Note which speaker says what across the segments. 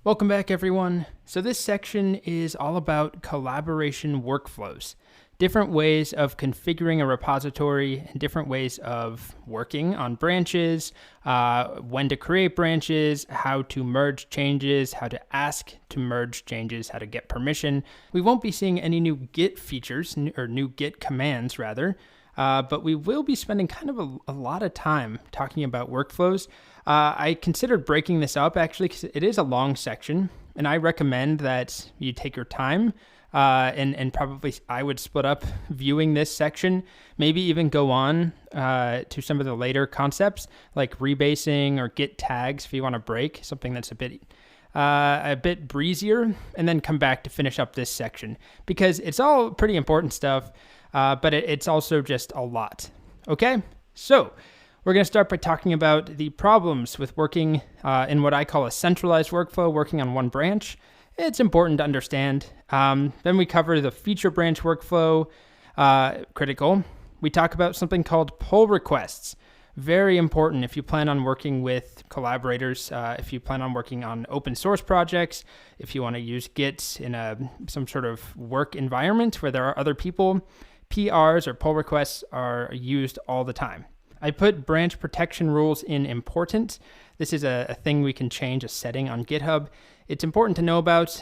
Speaker 1: Welcome back, everyone. So this section is all about collaboration workflows, different ways of configuring a repository and different ways of working on branches, when to create branches, how to merge changes, how to ask to merge changes, how to get permission. We won't be seeing any new Git features, or new Git commands rather, but we will be spending kind of a lot of time talking about workflows. I considered breaking this up actually because it is a long section, and I recommend that you take your time and probably I would split up viewing this section, maybe even go on to some of the later concepts like rebasing or Git tags if you want to break, something that's a bit breezier, and then come back to finish up this section because it's all pretty important stuff, but it's also just a lot. Okay, so we're going to start by talking about the problems with working in what I call a centralized workflow, working on one branch. It's important to understand. Then we cover the feature branch workflow, critical. We talk about something called pull requests. Very important if you plan on working with collaborators, if you plan on working on open source projects, if you want to use Git in some sort of work environment where there are other people. PRs or pull requests are used all the time. I put branch protection rules in important. This is a thing we can change, a setting on GitHub. It's important to know about,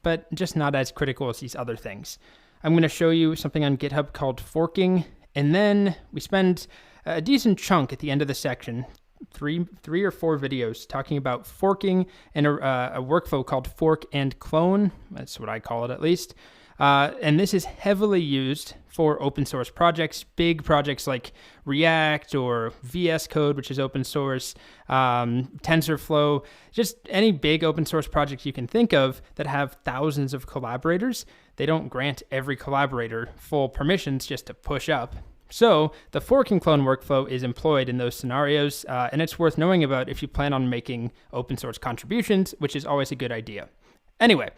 Speaker 1: but just not as critical as these other things. I'm going to show you something on GitHub called forking, and then we spend a decent chunk at the end of the section, three or four videos talking about forking and a workflow called fork and clone. That's what I call it at least. And this is heavily used for open source projects, big projects like React or VS Code, which is open source, TensorFlow, just any big open source projects you can think of that have thousands of collaborators. They don't grant every collaborator full permissions just to push up. So the fork and clone workflow is employed in those scenarios, and it's worth knowing about if you plan on making open source contributions, which is always a good idea. Anyway,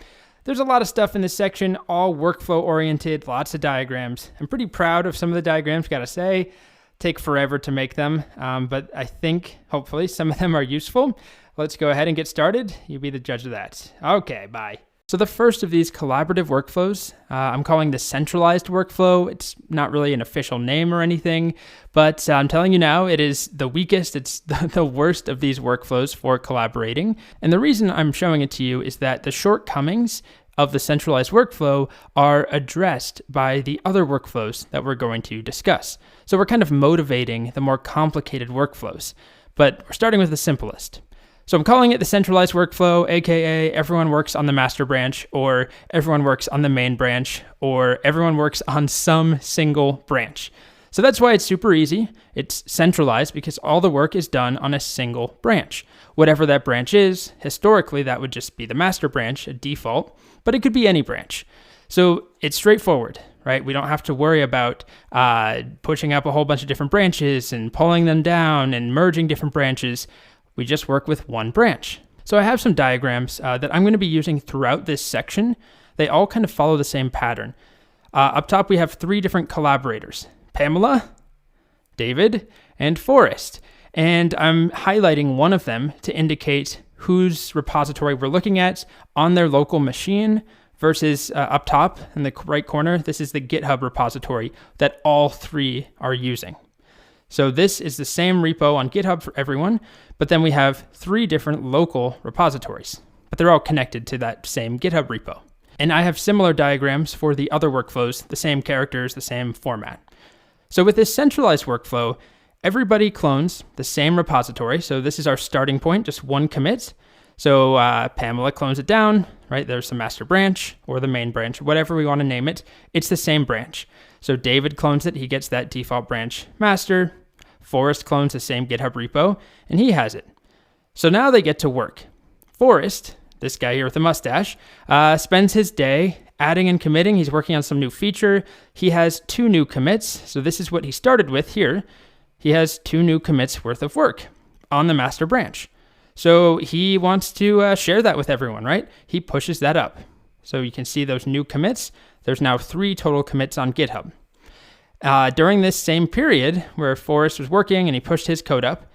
Speaker 1: there's a lot of stuff in this section, all workflow oriented, lots of diagrams. I'm pretty proud of some of the diagrams, gotta say. Take forever to make them, but I think, hopefully, some of them are useful. Let's go ahead and get started. You be the judge of that. Okay, bye. So the first of these collaborative workflows, I'm calling the centralized workflow. It's not really an official name or anything, but I'm telling you now, it is the weakest. It's the worst of these workflows for collaborating. And the reason I'm showing it to you is that the shortcomings of the centralized workflow are addressed by the other workflows that we're going to discuss. So we're kind of motivating the more complicated workflows, but we're starting with the simplest. So I'm calling it the centralized workflow, aka everyone works on the master branch, or everyone works on the main branch, or everyone works on some single branch. So that's why it's super easy. It's centralized because all the work is done on a single branch. Whatever that branch is, historically that would just be the master branch, a default, but it could be any branch. So it's straightforward, right? We don't have to worry about pushing up a whole bunch of different branches and pulling them down and merging different branches. We just work with one branch. So I have some diagrams that I'm going to be using throughout this section. They all kind of follow the same pattern. Up top, we have three different collaborators, Pamela, David, and Forrest. And I'm highlighting one of them to indicate whose repository we're looking at on their local machine versus up top in the right corner. This is the GitHub repository that all three are using. So this is the same repo on GitHub for everyone, but then we have three different local repositories, but they're all connected to that same GitHub repo. And I have similar diagrams for the other workflows, the same characters, the same format. So with this centralized workflow, everybody clones the same repository. So this is our starting point, just one commit. So Pamela clones it down, right? There's the master branch or the main branch, whatever we want to name it. It's the same branch. So David clones it, he gets that default branch master. Forrest clones the same GitHub repo, and he has it. So now they get to work. Forrest, this guy here with the mustache, spends his day adding and committing. He's working on some new feature. He has 2 new commits. So this is what he started with here. He has 2 new commits worth of work on the master branch. So he wants to share that with everyone, right? He pushes that up. So you can see those new commits. There's now 3 total commits on GitHub. During this same period where Forrest was working and he pushed his code up,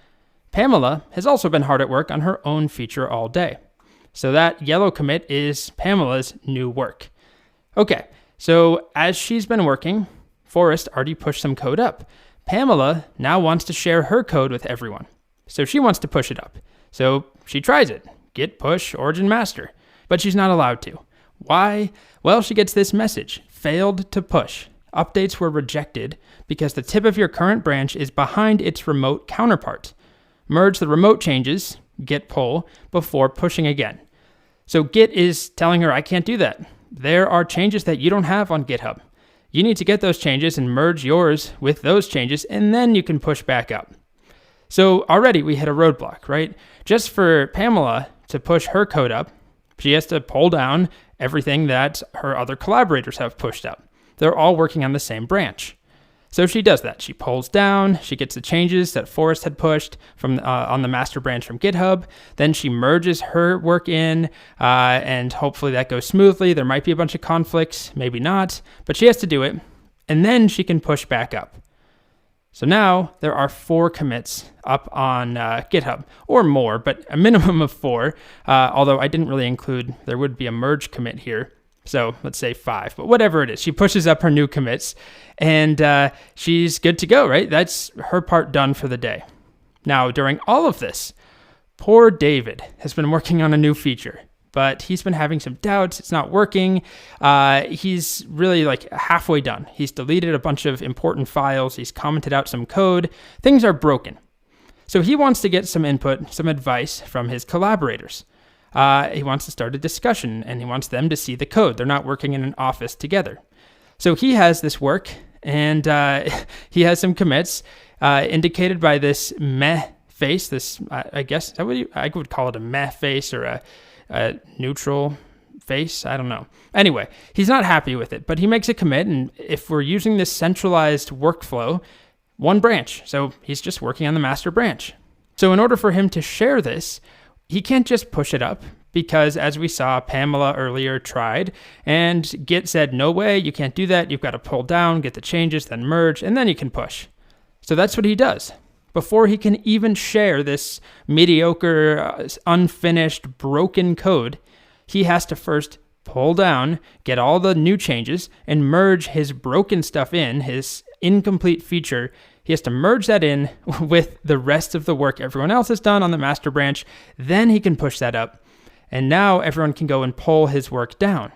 Speaker 1: Pamela has also been hard at work on her own feature all day. So that yellow commit is Pamela's new work. Okay, so as she's been working, Forrest already pushed some code up. Pamela now wants to share her code with everyone. So she wants to push it up. So she tries it, git push origin master, but she's not allowed to. Why? Well, she gets this message, failed to push. Updates were rejected because the tip of your current branch is behind its remote counterpart. Merge the remote changes, git pull, before pushing again. So Git is telling her, I can't do that. There are changes that you don't have on GitHub. You need to get those changes and merge yours with those changes, and then you can push back up. So already we hit a roadblock, right? Just for Pamela to push her code up, she has to pull down everything that her other collaborators have pushed up. They're all working on the same branch. So she does that. She pulls down, she gets the changes that Forrest had pushed from on the master branch from GitHub. Then she merges her work in, and hopefully that goes smoothly. There might be a bunch of conflicts, maybe not, but she has to do it. And then she can push back up. So now there are 4 commits up on GitHub, or more, but a minimum of 4, although I didn't really include, there would be a merge commit here. So let's say 5, but whatever it is, she pushes up her new commits and she's good to go, right? That's her part done for the day. Now, during all of this, poor David has been working on a new feature, but he's been having some doubts. It's not working. He's really like halfway done. He's deleted a bunch of important files. He's commented out some code. Things are broken. So he wants to get some input, some advice from his collaborators. He wants to start a discussion, and he wants them to see the code. They're not working in an office together. So he has this work, and he has some commits indicated by this meh face. This, I guess, I would call it a meh face or a neutral face. I don't know. Anyway, he's not happy with it, but he makes a commit, and if we're using this centralized workflow, one branch. So he's just working on the master branch. So in order for him to share this, he can't just push it up because, as we saw, Pamela earlier tried, and Git said, no way, you can't do that. You've got to pull down, get the changes, then merge, and then you can push. So that's what he does. Before he can even share this mediocre, unfinished, broken code, he has to first pull down, get all the new changes, and merge his broken stuff in, his incomplete feature. He has to merge that in with the rest of the work everyone else has done on the master branch. Then he can push that up. And now everyone can go and pull his work down.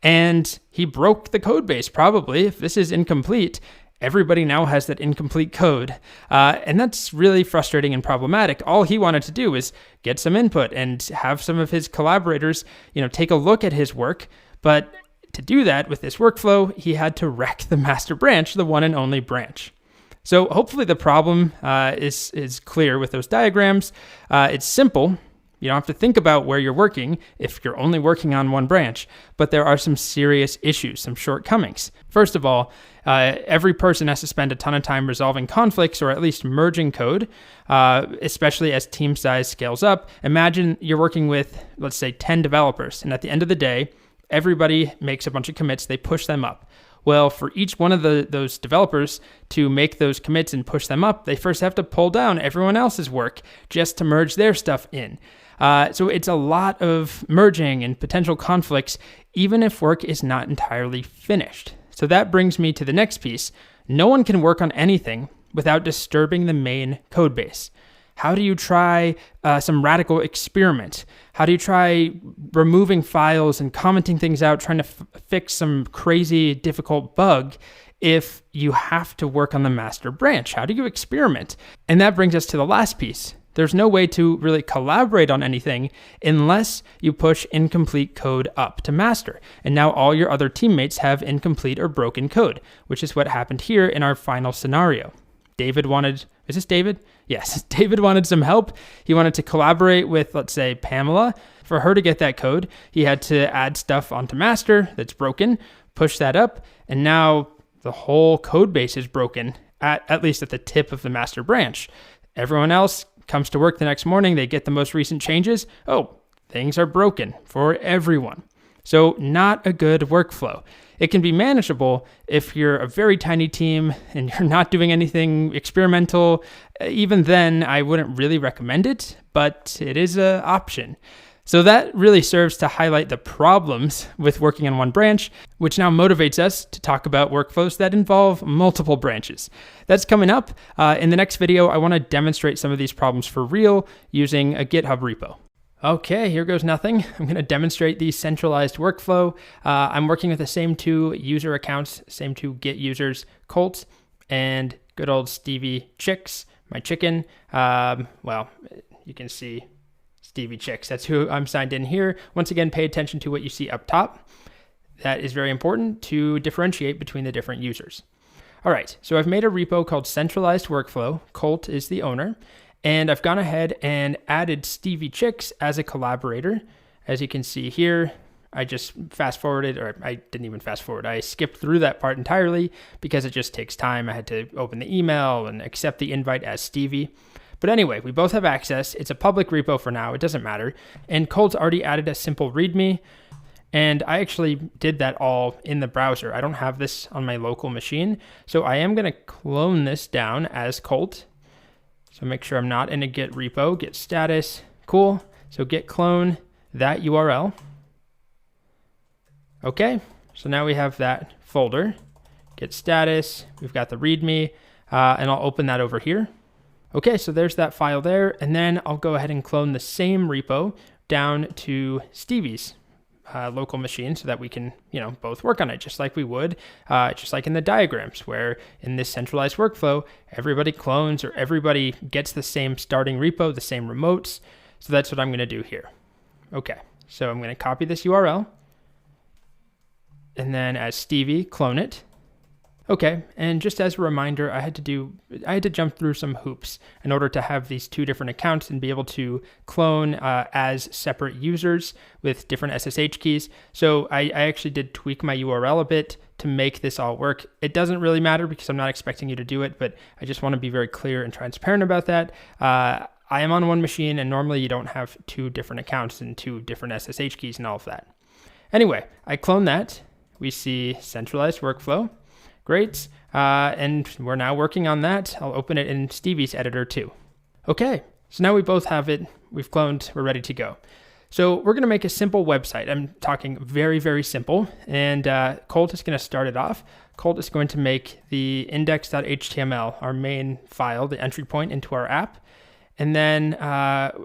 Speaker 1: And he broke the code base, probably. If this is incomplete, everybody now has that incomplete code. And that's really frustrating and problematic. All he wanted to do is get some input and have some of his collaborators, take a look at his work. But to do that with this workflow, he had to wreck the master branch, the one and only branch. So hopefully the problem is clear with those diagrams. It's simple. You don't have to think about where you're working if you're only working on one branch, but there are some serious issues, some shortcomings. First of all, every person has to spend a ton of time resolving conflicts or at least merging code, especially as team size scales up. Imagine you're working with, let's say, 10 developers, and at the end of the day, everybody makes a bunch of commits, they push them up. Well, for each one of those developers to make those commits and push them up, they first have to pull down everyone else's work just to merge their stuff in. So it's a lot of merging and potential conflicts, even if work is not entirely finished. So that brings me to the next piece. No one can work on anything without disturbing the main code base. How do you try some radical experiment? How do you try removing files and commenting things out, trying to fix some crazy, difficult bug if you have to work on the master branch? How do you experiment? And that brings us to the last piece. There's no way to really collaborate on anything unless you push incomplete code up to master. And now all your other teammates have incomplete or broken code, which is what happened here in our final scenario. David wanted, is this David? Yes, David wanted some help. He wanted to collaborate with, let's say, Pamela. For her to get that code, he had to add stuff onto master that's broken, push that up, and now the whole code base is broken, at least at the tip of the master branch. Everyone else comes to work the next morning, they get the most recent changes. Oh, things are broken for everyone. So not a good workflow. It can be manageable if you're a very tiny team and you're not doing anything experimental. Even then, I wouldn't really recommend it, but it is an option. So that really serves to highlight the problems with working on one branch, which now motivates us to talk about workflows that involve multiple branches. That's coming up. In the next video, I want to demonstrate some of these problems for real using a GitHub repo. Okay, here goes nothing. I'm going to demonstrate the centralized workflow. I'm working with the same two user accounts, same two Git users, Colt and good old Stevie Chicks, my chicken. Well, you can see Stevie Chicks. That's who I'm signed in here. Once again, pay attention to what you see up top. That is very important to differentiate between the different users. All right, so I've made a repo called Centralized Workflow. Colt is the owner. And I've gone ahead and added Stevie Chicks as a collaborator. As you can see here, I just fast forwarded, or I didn't even fast forward. I skipped through that part entirely because it just takes time. I had to open the email and accept the invite as Stevie. But anyway, we both have access. It's a public repo for now. It doesn't matter. And Colt's already added a simple README. And I actually did that all in the browser. I don't have this on my local machine. So I am going to clone this down as Colt. So make sure I'm not in a Git repo. Git status. Cool. So git clone that URL. Okay. So now we have that folder. Git status. We've got the README. And I'll open that over here. Okay, so there's that file there, and then I'll go ahead and clone the same repo down to Stevie's local machine so that we can, both work on it just like we would, just like in the diagrams where in this centralized workflow, everybody clones or everybody gets the same starting repo, the same remotes. So that's what I'm going to do here. Okay, so I'm going to copy this URL, and then as Stevie, clone it. Okay, and just as a reminder, I had to jump through some hoops in order to have these two different accounts and be able to clone as separate users with different SSH keys. So I actually did tweak my URL a bit to make this all work. It doesn't really matter because I'm not expecting you to do it, but I just want to be very clear and transparent about that. I am on one machine, and normally you don't have two different accounts and two different SSH keys and all of that. Anyway, I clone that. We see centralized workflow. Great, and we're now working on that. I'll open it in Stevie's editor too. Okay, so now we both have it. We've cloned, we're ready to go. So we're going to make a simple website. I'm talking very, very simple, and Colt is going to start it off. Colt is going to make the index.html, our main file, the entry point into our app, and then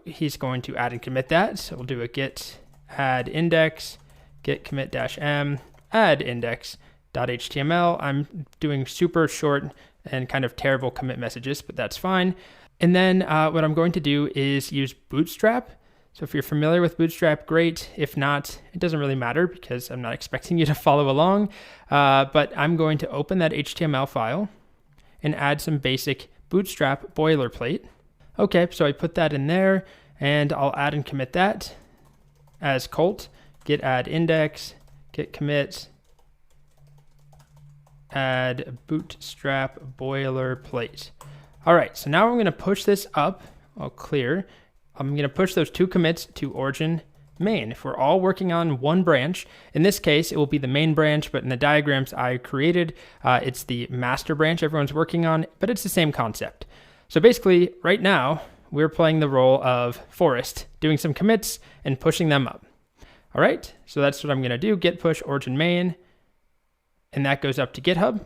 Speaker 1: he's going to add and commit that. So we'll do a git add index, git commit-m, add index. .html. I'm doing super short and kind of terrible commit messages, but that's fine. And then what I'm going to do is use Bootstrap. So if you're familiar with Bootstrap, great. If not, it doesn't really matter because I'm not expecting you to follow along. But I'm going to open that HTML file and add some basic Bootstrap boilerplate. Okay, so I put that in there, and I'll add and commit that as Colt, git add index, git commit, add bootstrap boilerplate. All right, so now I'm going to push this up. I'll clear. I'm going to push those two commits to origin main. If we're all working on one branch, in this case, it will be the main branch, but in the diagrams I created, it's the master branch everyone's working on, but it's the same concept. So basically, right now, we're playing the role of Forrest, doing some commits and pushing them up. All right, so that's what I'm going to do. Git push origin main. And that goes up to GitHub.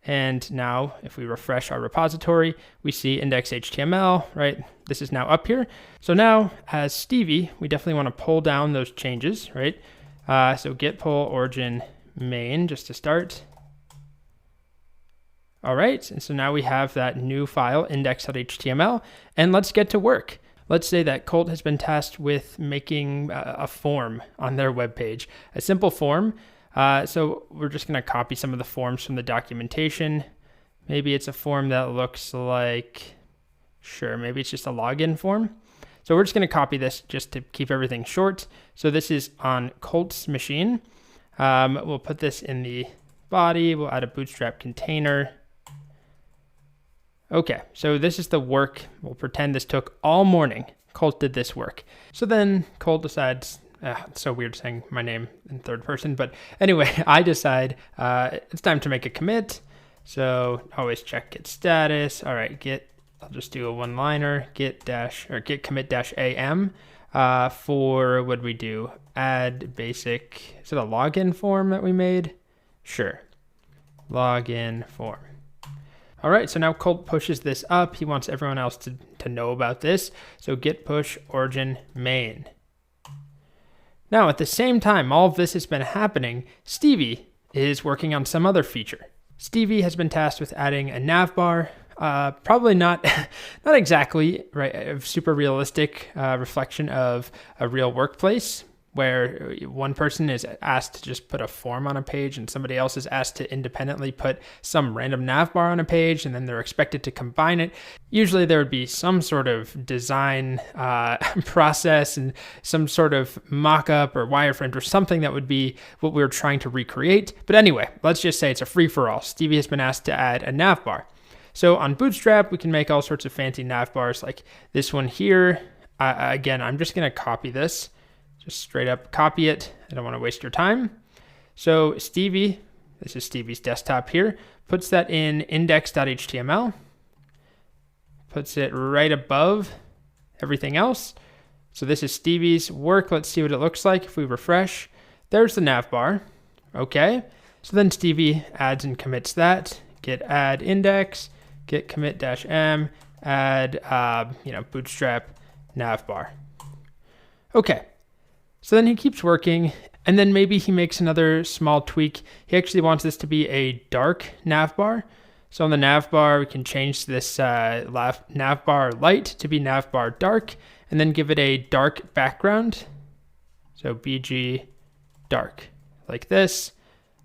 Speaker 1: And now if we refresh our repository, we see index.html, right? This is now up here. So now as Stevie, we definitely want to pull down those changes, right? So git pull origin main just to start. All right, and so now we have that new file index.html, and let's get to work. Let's say that Colt has been tasked with making a form on their webpage, a simple form. So we're just going to copy some of the forms from the documentation. Maybe it's a form that looks like, maybe it's just a login form. So we're just going to copy this just to keep everything short. So this is on Colt's machine. We'll put this in the body. We'll add a Bootstrap container. Okay, so this is the work. We'll pretend this took all morning. Colt did this work. So then Colt decides, it's so weird saying my name in third person, but anyway, I decide it's time to make a commit. So always check git status. All right, I'll just do a one-liner, git commit -am. for, what did we do? Add basic, is it a login form that we made? Sure, login form. All right, so now Colt pushes this up. He wants everyone else to know about this. So git push origin main. Now, at the same time, all of this has been happening, Stevie is working on some other feature. Stevie has been tasked with adding a navbar. Probably not exactly right, a super realistic reflection of a real workplace, where one person is asked to just put a form on a page and somebody else is asked to independently put some random navbar on a page, and then they're expected to combine it. Usually there would be some sort of design process and some sort of mock-up or wireframe or something that would be what we were trying to recreate. But anyway, let's just say it's a free-for-all. Stevie has been asked to add a navbar. So on Bootstrap, we can make all sorts of fancy navbars like this one here. Again, I'm just going to copy this. Just straight up copy it. I don't want to waste your time. So Stevie, this is Stevie's desktop here, puts that in index.html, puts it right above everything else. So this is Stevie's work. Let's see what it looks like if we refresh. There's the navbar. Okay. So then Stevie adds and commits that. Git add index, git commit -m, add, bootstrap navbar. Okay. So then he keeps working, and then maybe he makes another small tweak. He actually wants this to be a dark navbar. So on the navbar, we can change this navbar light to be navbar dark, and then give it a dark background. So BG dark, like this.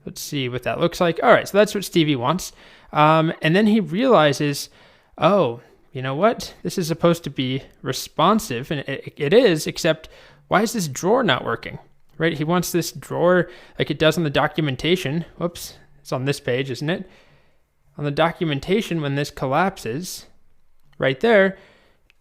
Speaker 1: Let's see what that looks like. All right, so that's what Stevie wants. And then he realizes, oh, you know what? This is supposed to be responsive, and it is, except why is this drawer not working? Right? He wants this drawer like it does on the documentation. Whoops, it's on this page, isn't it? On the documentation, when this collapses, right there,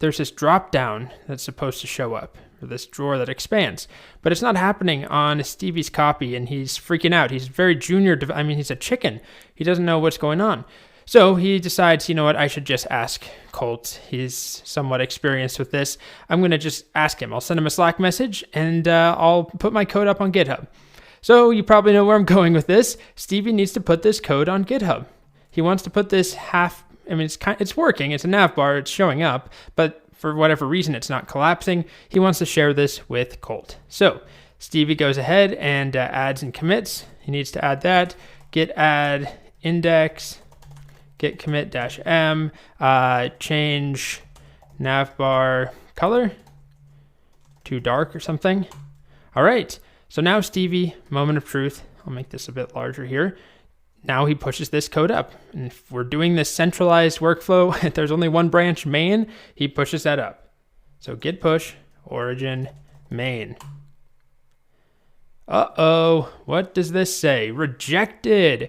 Speaker 1: there's this drop down that's supposed to show up, or this drawer that expands. But it's not happening on Stevie's copy, and he's freaking out. He's very junior. He's a chicken. He doesn't know what's going on. So he decides, you know what, I should just ask Colt. He's somewhat experienced with this. I'm going to just ask him. I'll send him a Slack message, and I'll put my code up on GitHub. So you probably know where I'm going with this. Stevie needs to put this code on GitHub. He wants to put this it's working. It's a navbar. It's showing up, but for whatever reason, it's not collapsing. He wants to share this with Colt. So Stevie goes ahead and adds and commits. He needs to add that. Git add index, git commit -m, change navbar color to dark or something. All right. So now Stevie, moment of truth. I'll make this a bit larger here. Now he pushes this code up. And if we're doing this centralized workflow, if there's only one branch, main, he pushes that up. So git push origin main. Uh-oh, what does this say? Rejected.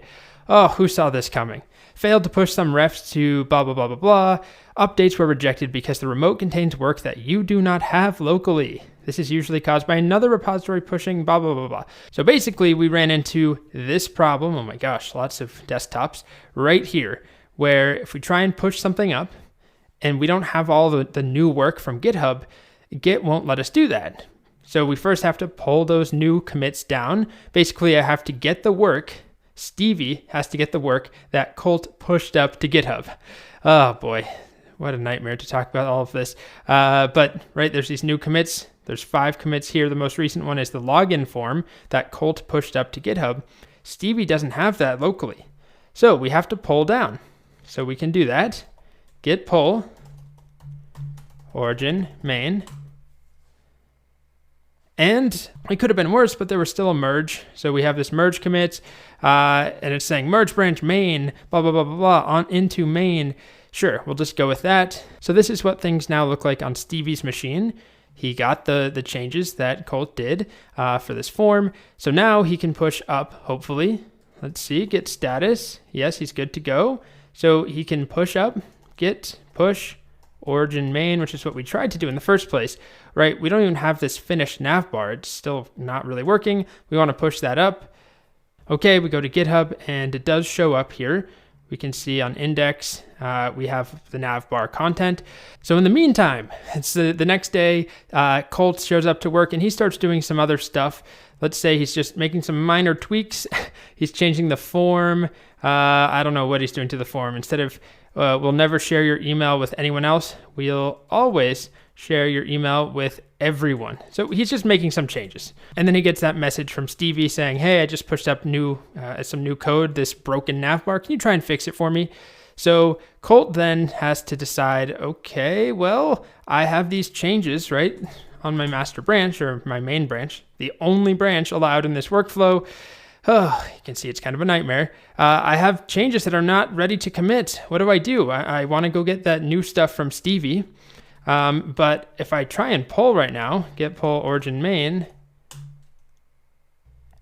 Speaker 1: Oh, who saw this coming? Failed to push some refs to blah, blah, blah, blah, blah. Updates were rejected because the remote contains work that you do not have locally. This is usually caused by another repository pushing blah, blah, blah, blah. So basically, we ran into this problem. Oh my gosh, lots of desktops right here, where if we try and push something up and we don't have all the new work from GitHub, Git won't let us do that. So we first have to pull those new commits down. Basically, I have to get the work. Stevie has to get the work that Colt pushed up to GitHub. Oh boy, what a nightmare to talk about all of this. But right, there's these new commits. There's 5 commits here. The most recent one is the login form that Colt pushed up to GitHub. Stevie doesn't have that locally. So we have to pull down. So we can do that. Git pull origin main. And it could have been worse, but there was still a merge. So we have this merge commit, and it's saying merge branch main, blah, blah, blah, blah, blah, on into main. Sure, we'll just go with that. So this is what things now look like on Stevie's machine. He got the changes that Colt did for this form. So now he can push up, hopefully. Let's see, git status. Yes, he's good to go. So he can push up, git push origin main, which is what we tried to do in the first place, right? We don't even have this finished navbar. It's still not really working. We want to push that up. Okay, we go to GitHub, and it does show up here. we can see on index, we have the navbar content. So in the meantime, it's the next day, Colt shows up to work and he starts doing some other stuff. Let's say he's just making some minor tweaks. He's changing the form. I don't know what he's doing to the form. Instead of, we'll never share your email with anyone else, we'll always share your email with everyone. So he's just making some changes. And then he gets that message from Stevie saying, hey, I just pushed up some new code, this broken navbar. Can you try and fix it for me? So Colt then has to decide, okay, well, I have these changes, right, on my master branch or my main branch, the only branch allowed in this workflow. Oh, you can see it's kind of a nightmare. I have changes that are not ready to commit. What do? I want to go get that new stuff from Stevie. But if I try and pull right now, git pull origin main,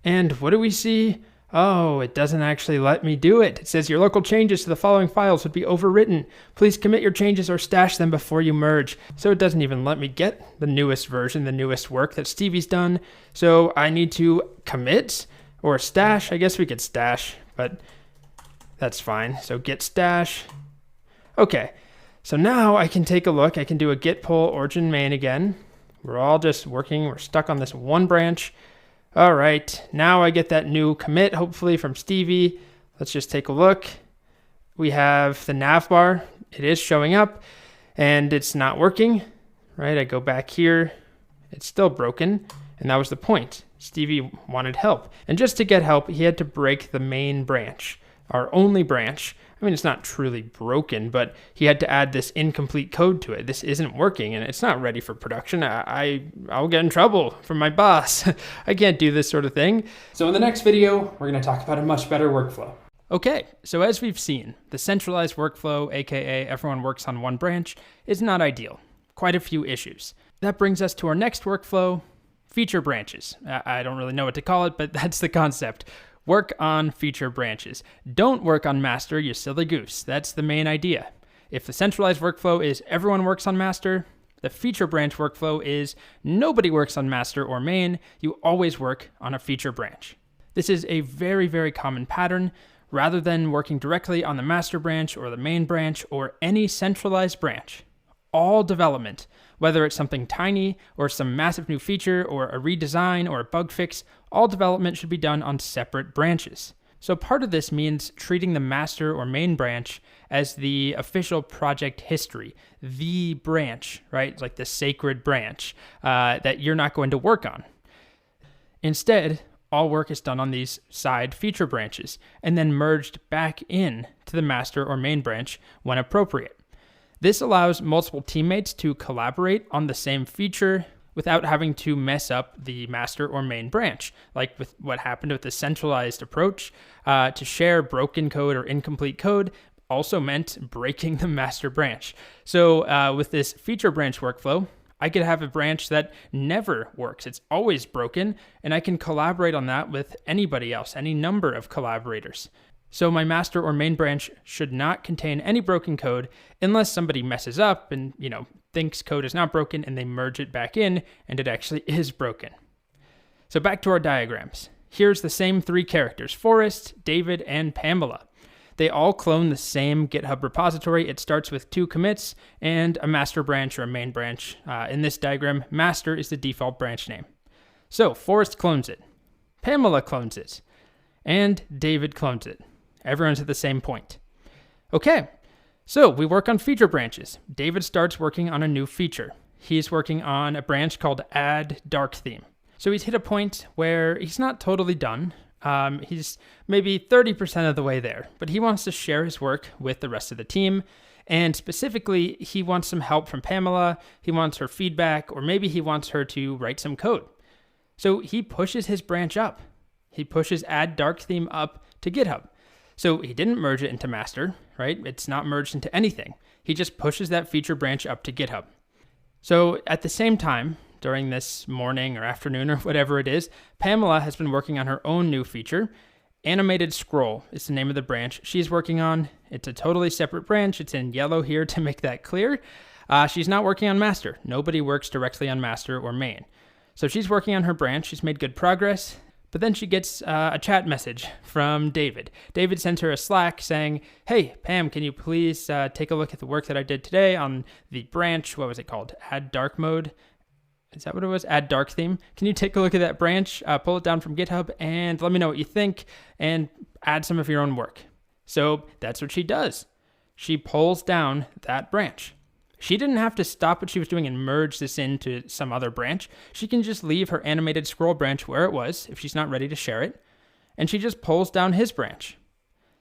Speaker 1: and what do we see? Oh, it doesn't actually let me do it. It says your local changes to the following files would be overwritten. Please commit your changes or stash them before you merge. So it doesn't even let me get the newest version, the newest work that Stevie's done. So I need to commit or stash. I guess we could stash, but that's fine. So git stash. Okay. So now I can take a look. I can do a git pull origin main again. We're all just working. We're stuck on this one branch. All right. Now I get that new commit, hopefully from Stevie. Let's just take a look. We have the navbar. It is showing up and it's not working, right? I go back here. It's still broken. And that was the point. Stevie wanted help. And just to get help, he had to break the main branch, our only branch. I mean, it's not truly broken, but he had to add this incomplete code to it. This isn't working, and it's not ready for production. I'll get in trouble from my boss. I can't do this sort of thing. So in the next video, we're going to talk about a much better workflow. Okay, so as we've seen, the centralized workflow, aka everyone works on one branch, is not ideal. Quite a few issues. That brings us to our next workflow, feature branches. I don't really know what to call it, but that's the concept. Work on feature branches. Don't work on master, you silly goose. That's the main idea. If the centralized workflow is everyone works on master, the feature branch workflow is nobody works on master or main, you always work on a feature branch. This is a very, very common pattern. Rather than working directly on the master branch or the main branch or any centralized branch, all development, whether it's something tiny or some massive new feature or a redesign or a bug fix, all development should be done on separate branches. So part of this means treating the master or main branch as the official project history, the branch, right? It's like the sacred branch that you're not going to work on. Instead, all work is done on these side feature branches and then merged back in to the master or main branch when appropriate. This allows multiple teammates to collaborate on the same feature without having to mess up the master or main branch, like with what happened with the centralized approach. To share broken code or incomplete code also meant breaking the master branch. So with this feature branch workflow, I could have a branch that never works. It's always broken, and I can collaborate on that with anybody else, any number of collaborators. So my master or main branch should not contain any broken code unless somebody messes up and, thinks code is not broken and they merge it back in and it actually is broken. So back to our diagrams. Here's the same three characters, Forrest, David, and Pamela. They all clone the same GitHub repository. It starts with 2 commits and a master branch or a main branch. In this diagram, master is the default branch name. So Forrest clones it, Pamela clones it, and David clones it. Everyone's at the same point. Okay, so we work on feature branches. David starts working on a new feature. He's working on a branch called add dark theme. So he's hit a point where he's not totally done. He's maybe 30% of the way there, but he wants to share his work with the rest of the team. And specifically, he wants some help from Pamela. He wants her feedback, or maybe he wants her to write some code. So he pushes his branch up. He pushes add dark theme up to GitHub. So he didn't merge it into master, right? It's not merged into anything. He just pushes that feature branch up to GitHub. So at the same time, during this morning or afternoon or whatever it is, Pamela has been working on her own new feature. Animated scroll is the name of the branch she's working on. It's a totally separate branch. It's in yellow here to make that clear. She's not working on master. Nobody works directly on master or main. So she's working on her branch. She's made good progress. But then she gets a chat message from David. David sends her a Slack saying, hey, Pam, can you please take a look at the work that I did today on the branch, what was it called? Add dark mode. Is that what it was? Add dark theme. Can you take a look at that branch, pull it down from GitHub, and let me know what you think, and add some of your own work? So that's what she does. She pulls down that branch. She didn't have to stop what she was doing and merge this into some other branch. She can just leave her animated scroll branch where it was if she's not ready to share it, and she just pulls down his branch.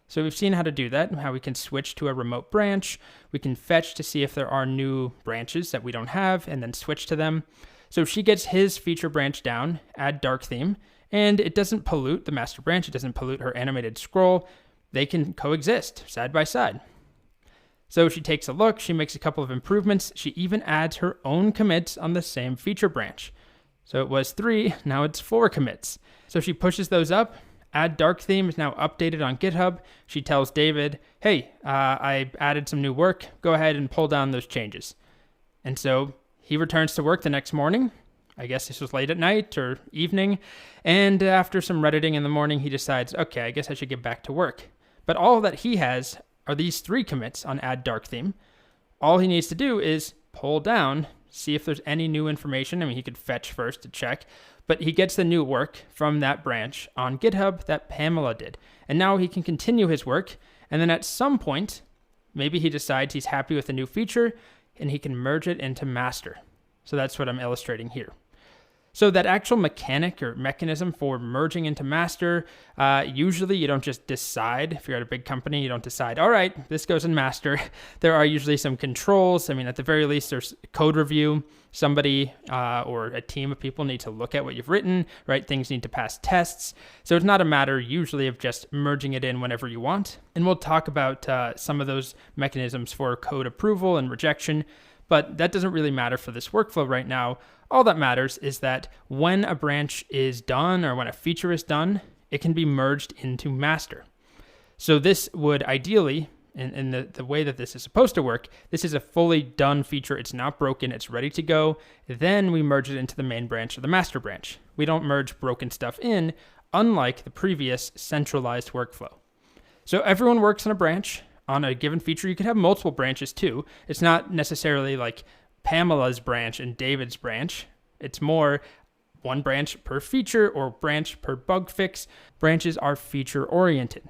Speaker 1: So we've seen how to do that, and how we can switch to a remote branch. We can fetch to see if there are new branches that we don't have, and then switch to them. So she gets his feature branch down, add dark theme, and it doesn't pollute the master branch. It doesn't pollute her animated scroll. They can coexist side by side. So she takes a look, she makes a couple of improvements. She even adds her own commits on the same feature branch. So it was 3, now it's 4 commits. So she pushes those up. Add dark theme is now updated on GitHub. She tells David, hey, I added some new work. Go ahead and pull down those changes. And so he returns to work the next morning. I guess this was late at night or evening. And after some Redditing in the morning, he decides, okay, I guess I should get back to work. But all that he has are these 3 commits on add dark theme. All he needs to do is pull down, see if there's any new information. I mean, he could fetch first to check, but he gets the new work from that branch on GitHub that Pamela did. And now he can continue his work. And then at some point, maybe he decides he's happy with the new feature and he can merge it into master. So that's what I'm illustrating here. So that actual mechanic or mechanism for merging into master, usually you don't just decide. If you're at a big company, you don't decide, all right, this goes in master. There are usually some controls. I mean, at the very least, there's code review. Somebody or a team of people need to look at what you've written, right? Things need to pass tests. So it's not a matter usually of just merging it in whenever you want. And we'll talk about some of those mechanisms for code approval and rejection, but that doesn't really matter for this workflow right now. All that matters is that when a branch is done or when a feature is done, it can be merged into master. So this would ideally, in the way that this is supposed to work, this is a fully done feature. It's not broken. It's ready to go. Then we merge it into the main branch or the master branch. We don't merge broken stuff in, unlike the previous centralized workflow. So everyone works on a branch. On a given feature, you could have multiple branches too. It's not necessarily like Pamela's branch and David's branch. It's more one branch per feature or branch per bug fix. Branches are feature oriented.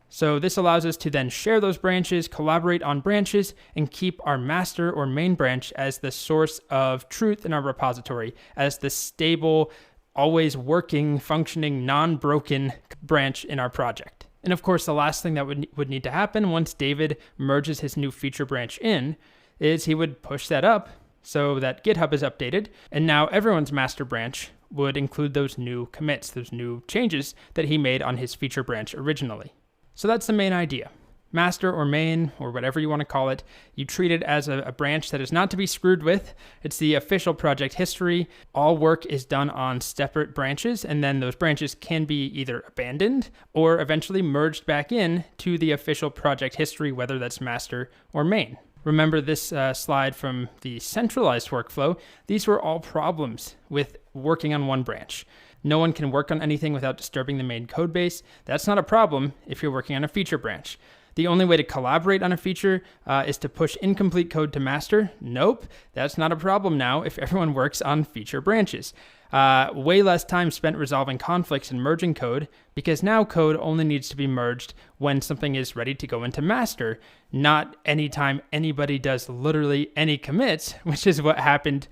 Speaker 1: So this allows us to then share those branches, collaborate on branches, and keep our master or main branch as the source of truth in our repository, as the stable, always working, functioning, non-broken branch in our project. And of course, the last thing that would need to happen once David merges his new feature branch in is he would push that up so that GitHub is updated, and now everyone's master branch would include those new commits, those new changes that he made on his feature branch originally. So that's the main idea. Master or main, or whatever you want to call it, you treat it as a branch that is not to be screwed with. It's the official project history. All work is done on separate branches, and then those branches can be either abandoned or eventually merged back in to the official project history, whether that's master or main. Remember this slide from the centralized workflow. These were all problems with working on one branch. No one can work on anything without disturbing the main code base. That's not a problem if you're working on a feature branch. The only way to collaborate on a feature is to push incomplete code to master. Nope, that's not a problem now if everyone works on feature branches. Way less time spent resolving conflicts and merging code, because now code only needs to be merged when something is ready to go into master, not anytime anybody does literally any commits, which is what happened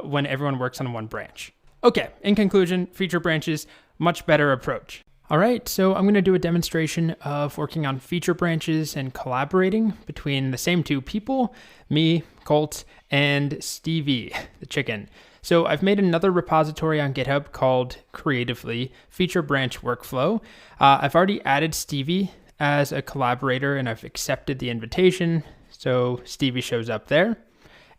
Speaker 1: when everyone works on one branch. Okay, in conclusion, feature branches, much better approach. All right, so I'm going to do a demonstration of working on feature branches and collaborating between the same two people, me, Colt, and Stevie, the chicken. So I've made another repository on GitHub called Creatively Feature Branch Workflow. I've already added Stevie as a collaborator, and I've accepted the invitation, so Stevie shows up there.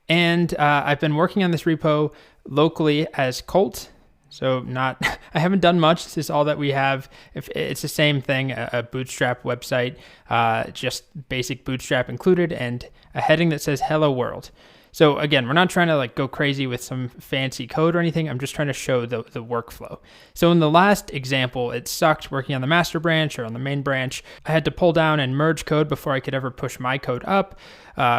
Speaker 1: And I've been working on this repo locally as Colt. So I haven't done much. This is all that we have. It's the same thing, a Bootstrap website, just basic Bootstrap included, and a heading that says Hello World. So again, we're not trying to like go crazy with some fancy code or anything. I'm just trying to show the workflow. So in the last example, it sucked working on the master branch or on the main branch. I had to pull down and merge code before I could ever push my code up.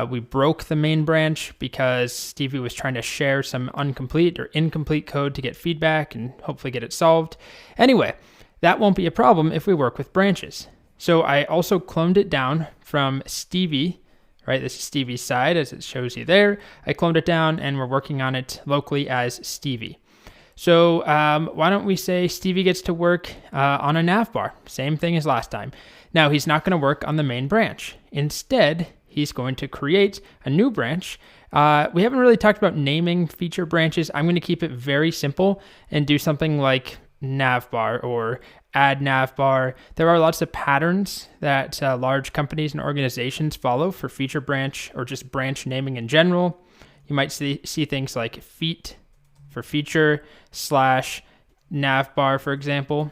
Speaker 1: We broke the main branch because Stevie was trying to share some incomplete code to get feedback and hopefully get it solved. Anyway, that won't be a problem if we work with branches. So I also cloned it down from Stevie. Right, this is Stevie's side as it shows you there. I cloned it down and we're working on it locally as Stevie. So why don't we say Stevie gets to work on a navbar, same thing as last time. Now he's not going to work on the main branch. Instead, he's going to create a new branch. We haven't really talked about naming feature branches. I'm going to keep it very simple and do something like navbar or add navbar. There are lots of patterns that large companies and organizations follow for feature branch or just branch naming in general. You might see things like feat for feature / navbar, for example.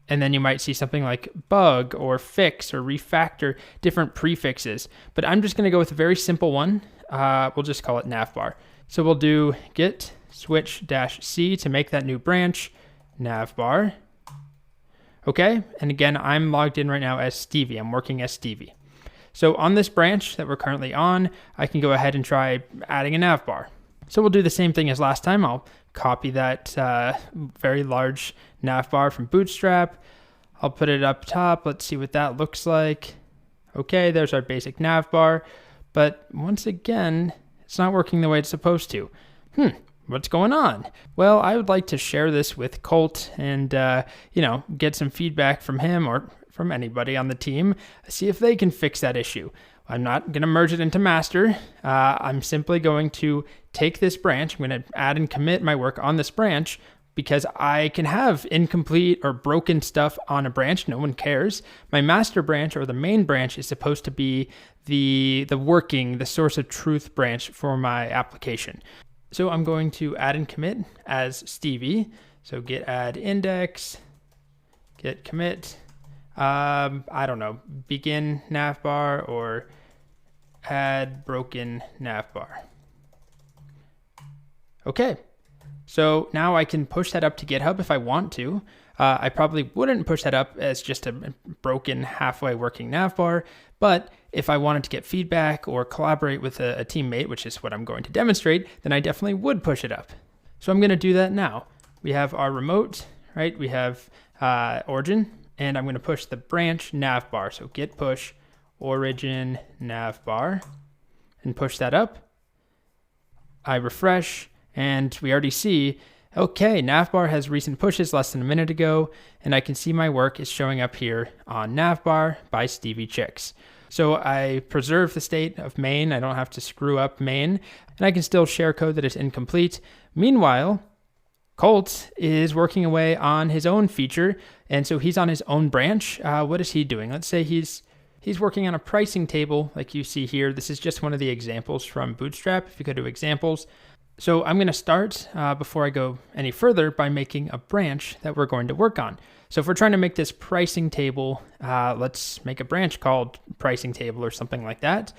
Speaker 1: And then you might see something like bug or fix or refactor, different prefixes. But I'm just going to go with a very simple one. We'll just call it navbar. So we'll do git switch -c to make that new branch, navbar. Okay, and again, I'm logged in right now as Stevie. I'm working as Stevie. So on this branch that we're currently on, I can go ahead and try adding a navbar. So we'll do the same thing as last time. I'll copy that very large navbar from Bootstrap. I'll put it up top. Let's see what that looks like. Okay, there's our basic navbar. But once again, it's not working the way it's supposed to. What's going on? Well, I would like to share this with Colt and, get some feedback from him or from anybody on the team, see if they can fix that issue. I'm not going to merge it into master. I'm simply going to take this branch. I'm going to add and commit my work on this branch because I can have incomplete or broken stuff on a branch. No one cares. My master branch or the main branch is supposed to be the source of truth branch for my application. So I'm going to add and commit as Stevie. So git add index, git commit, begin navbar or add broken navbar. Okay, so now I can push that up to GitHub if I want to. I probably wouldn't push that up as just a broken halfway working navbar, but if I wanted to get feedback or collaborate with a teammate, which is what I'm going to demonstrate, then I definitely would push it up. So I'm going to do that now. We have our remote, right? We have origin, and I'm going to push the branch navbar. So git push origin navbar and push that up. I refresh, and we already see, okay, navbar has recent pushes less than a minute ago, and I can see my work is showing up here on navbar by Stevie Chicks. So I preserve the state of main. I don't have to screw up main, and I can still share code that is incomplete. Meanwhile, Colt is working away on his own feature, and so he's on his own branch. What is he doing? Let's say he's working on a pricing table like you see here. This is just one of the examples from Bootstrap. If you go to examples. So I'm going to start, before I go any further, by making a branch that we're going to work on. So if we're trying to make this pricing table, let's make a branch called pricing table or something like that.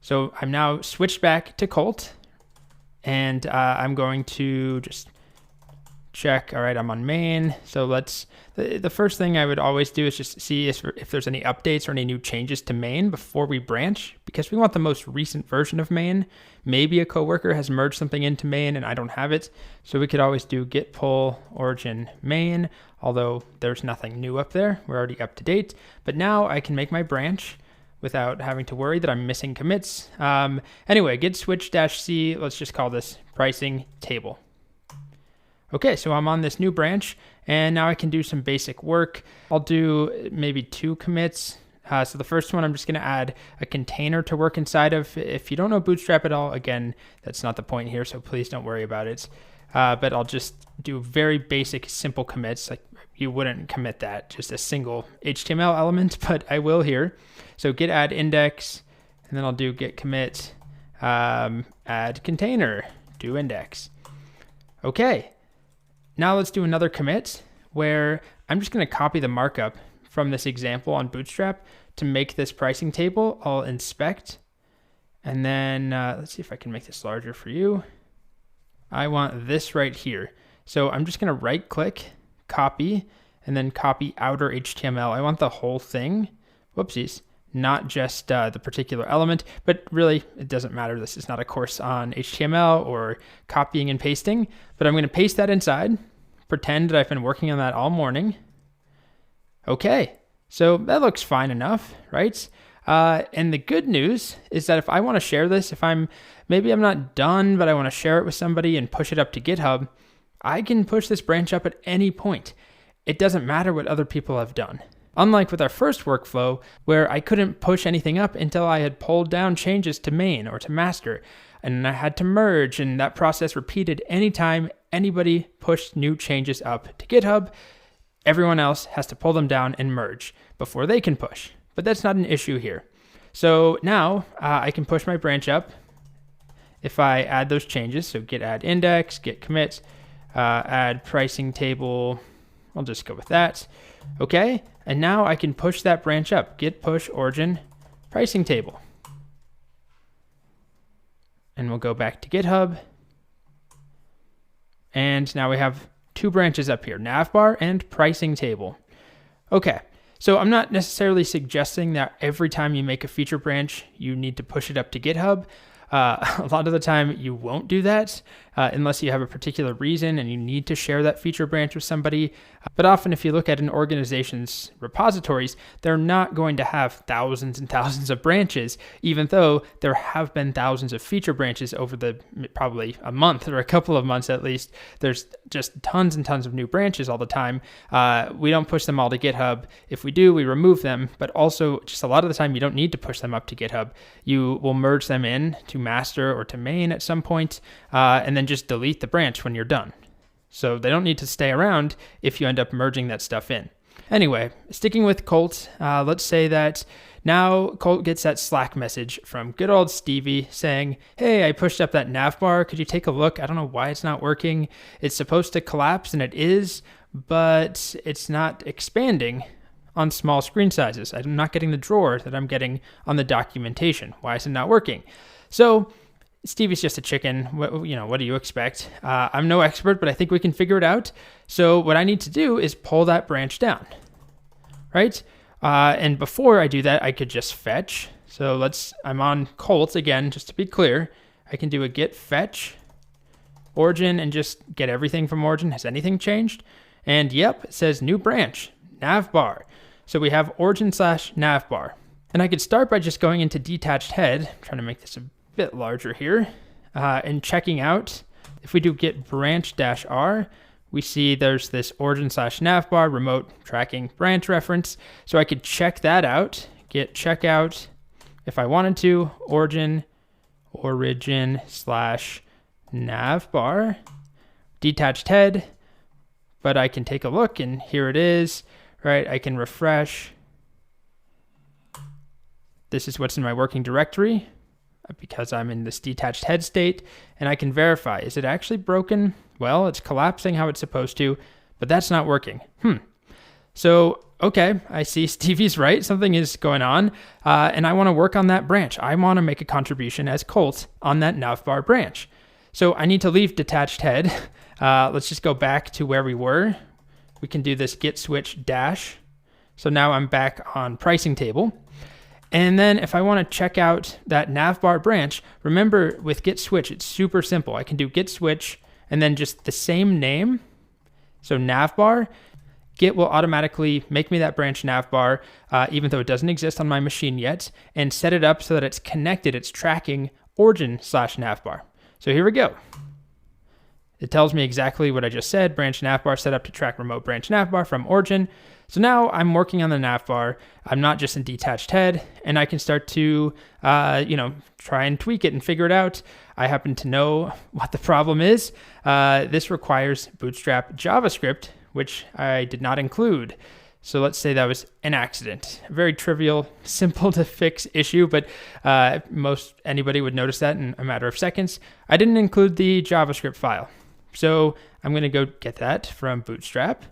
Speaker 1: So I'm now switched back to Colt, and I'm going to just check. All right, I'm on main. So the first thing I would always do is just see if there's any updates or any new changes to main before we branch, because we want the most recent version of main. Maybe a coworker has merged something into main and I don't have it. So we could always do git pull origin main, although there's nothing new up there. We're already up to date. But now I can make my branch without having to worry that I'm missing commits. Anyway, git switch -c, let's just call this pricing table. Okay, so I'm on this new branch, and now I can do some basic work. I'll do maybe 2 commits. So the first one, I'm just going to add a container to work inside of. If you don't know Bootstrap at all, again, that's not the point here, so please don't worry about it. But I'll just do very basic, simple commits. Like you wouldn't commit that, just a single HTML element, but I will here. So git add index, and then I'll do git commit, add container, do index. Okay. Now let's do another commit where I'm just going to copy the markup from this example on Bootstrap to make this pricing table. I'll inspect, And then let's see if I can make this larger for you. I want this right here. So I'm just going to right click, copy, and then copy outer HTML. I want the whole thing. Whoopsies. Not just the particular element, but really it doesn't matter. This is not a course on HTML or copying and pasting, but I'm going to paste that inside, pretend that I've been working on that all morning. Okay, so that looks fine enough, right? And the good news is that if I want to share this, maybe I'm not done, but I want to share it with somebody and push it up to GitHub, I can push this branch up at any point. It doesn't matter what other people have done. Unlike with our first workflow, where I couldn't push anything up until I had pulled down changes to main or to master, and I had to merge, and that process repeated anytime anybody pushed new changes up to GitHub. Everyone else has to pull them down and merge before they can push. But that's not an issue here. So now I can push my branch up if I add those changes. So git add index, git commit, add pricing table. I'll just go with that. Okay, and now I can push that branch up. Git push origin pricing table. And we'll go back to GitHub. And now we have two branches up here, navbar and pricing table. Okay, so I'm not necessarily suggesting that every time you make a feature branch, you need to push it up to GitHub. A lot of the time you won't do that unless you have a particular reason and you need to share that feature branch with somebody. But often if you look at an organization's repositories, they're not going to have thousands and thousands of branches, even though there have been thousands of feature branches over probably a month or a couple of months at least. There's just tons and tons of new branches all the time. We don't push them all to GitHub. If we do, we remove them, but also just a lot of the time you don't need to push them up to GitHub. You will merge them in to master or to main at some point, and then just delete the branch when you're done. So they don't need to stay around if you end up merging that stuff in. Anyway, sticking with Colt, let's say that now Colt gets that Slack message from good old Stevie saying, hey, I pushed up that navbar. Could you take a look? I don't know why it's not working. It's supposed to collapse, and it is, but it's not expanding on small screen sizes. I'm not getting the drawer that I'm getting on the documentation. Why is it not working? So Stevie's just a chicken. What do you expect? I'm no expert, but I think we can figure it out. So what I need to do is pull that branch down, right? And before I do that, I could just fetch. So I'm on Colt again, just to be clear. I can do a git fetch origin and just get everything from origin. Has anything changed? And yep, it says new branch, navbar. So we have origin/navbar. And I could start by just going into detached head. I'm trying to make this a bit larger here, and checking out. If we do git branch-r, we see there's this origin/navbar remote tracking branch reference. So I could check that out, git checkout if I wanted to, origin/navbar, detached head, but I can take a look and here it is, right? I can refresh. This is what's in my working directory because I'm in this detached head state, and I can verify, is it actually broken? Well, it's collapsing how it's supposed to, but that's not working. So, okay, I see Stevie's right. Something is going on, and I want to work on that branch. I want to make a contribution as Colt on that navbar branch. So I need to leave detached head. Let's just go back to where we were. We can do this git switch dash. So now I'm back on pricing table. And then if I want to check out that navbar branch, remember with git switch, it's super simple. I can do git switch and then just the same name. So navbar, Git will automatically make me that branch navbar, even though it doesn't exist on my machine yet, and set it up so that it's connected, it's tracking origin/navbar. So here we go. It tells me exactly what I just said, branch navbar set up to track remote branch navbar from origin. So now I'm working on the navbar. I'm not just in detached head, and I can start to, try and tweak it and figure it out. I happen to know what the problem is. This requires Bootstrap JavaScript, which I did not include. So let's say that was an accident. A very trivial, simple to fix issue, but most anybody would notice that in a matter of seconds. I didn't include the JavaScript file. So I'm going to go get that from Bootstrap.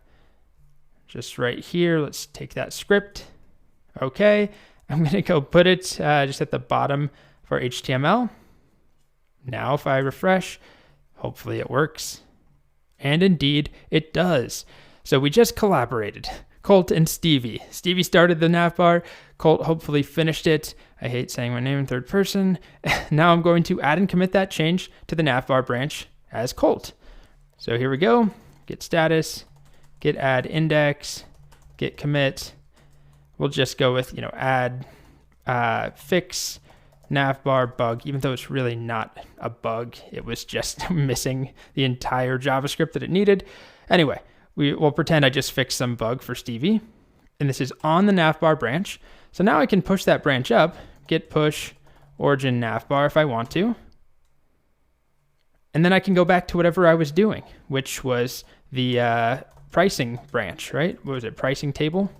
Speaker 1: Just right here, let's take that script. Okay, I'm going to go put it just at the bottom for HTML. Now if I refresh, hopefully it works. And indeed it does. So we just collaborated. Colt and Stevie. Stevie started the navbar. Colt hopefully finished it. I hate saying my name in third person. Now I'm going to add and commit that change to the navbar branch as Colt. So here we go. Git status, git add index, git commit. We'll just go with, add fix navbar bug, even though it's really not a bug. It was just missing the entire JavaScript that it needed. Anyway, we'll pretend I just fixed some bug for Stevie. And this is on the navbar branch. So now I can push that branch up, git push origin navbar if I want to. And then I can go back to whatever I was doing, which was the pricing branch, right? What was it, pricing table?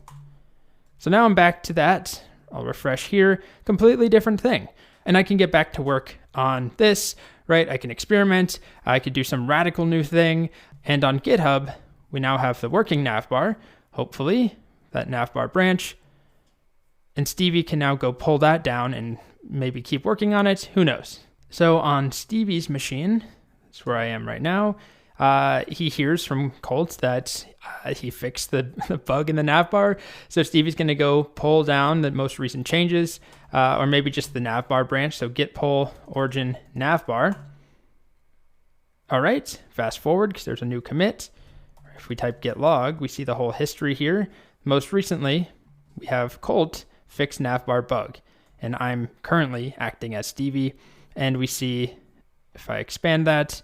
Speaker 1: So now I'm back to that. I'll refresh here, completely different thing. And I can get back to work on this, right? I can experiment. I could do some radical new thing. And on GitHub, we now have the working navbar, hopefully, that navbar branch. And Stevie can now go pull that down and maybe keep working on it. Who knows? So on Stevie's machine, that's where I am right now, he hears from Colt that he fixed the bug in the navbar. So Stevie's going to go pull down the most recent changes, or maybe just the navbar branch. So git pull origin navbar. All right, fast forward because there's a new commit. If we type git log, we see the whole history here. Most recently, we have Colt fix navbar bug, and I'm currently acting as Stevie. And we see, if I expand that,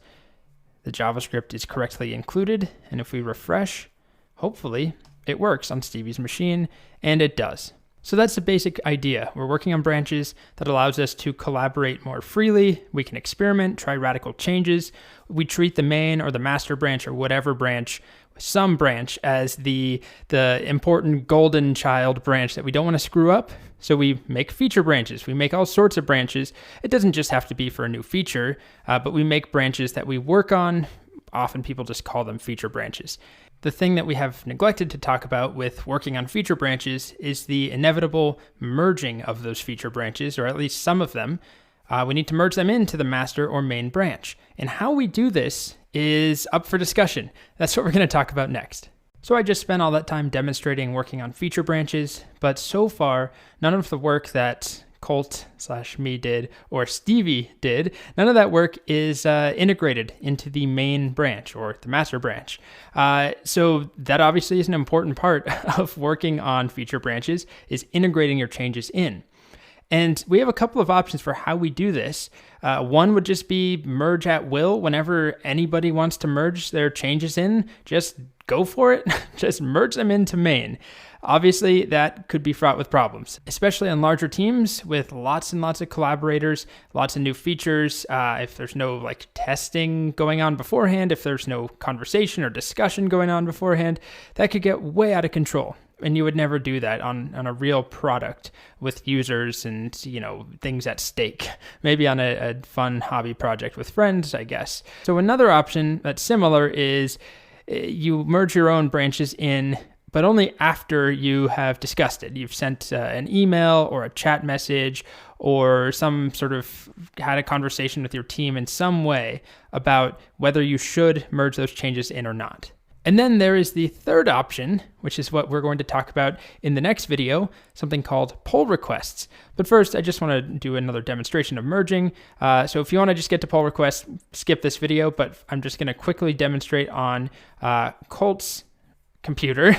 Speaker 1: the JavaScript is correctly included. And if we refresh, hopefully it works on Stevie's machine, and it does. So that's the basic idea. We're working on branches that allows us to collaborate more freely. We can experiment, try radical changes. We treat the main or the master branch or whatever branch, some branch, as the important golden child branch that we don't want to screw up. So we make feature branches. We make all sorts of branches. It doesn't just have to be for a new feature, but we make branches that we work on. Often people just call them feature branches. The thing that we have neglected to talk about with working on feature branches is the inevitable merging of those feature branches, or at least some of them. We need to merge them into the master or main branch. And how we do this is up for discussion. That's what we're going to talk about next. So I just spent all that time demonstrating working on feature branches, but so far, none of the work that Colt/me did or Stevie did, none of that work is integrated into the main branch or the master branch. So that obviously is an important part of working on feature branches, is integrating your changes in. And we have a couple of options for how we do this. One would just be merge at will. Whenever anybody wants to merge their changes in, just go for it. Just merge them into main. Obviously, that could be fraught with problems, especially on larger teams with lots and lots of collaborators, lots of new features. If there's no testing going on beforehand, if there's no conversation or discussion going on beforehand, that could get way out of control. And you would never do that on a real product with users and, things at stake. Maybe on a fun hobby project with friends, I guess. So another option that's similar is you merge your own branches in, but only after you have discussed it. You've sent an email or a chat message or some sort of had a conversation with your team in some way about whether you should merge those changes in or not. And then there is the third option, which is what we're going to talk about in the next video, something called pull requests. But first, I just want to do another demonstration of merging. So if you want to just get to pull requests, skip this video, but I'm just going to quickly demonstrate on Colt's computer.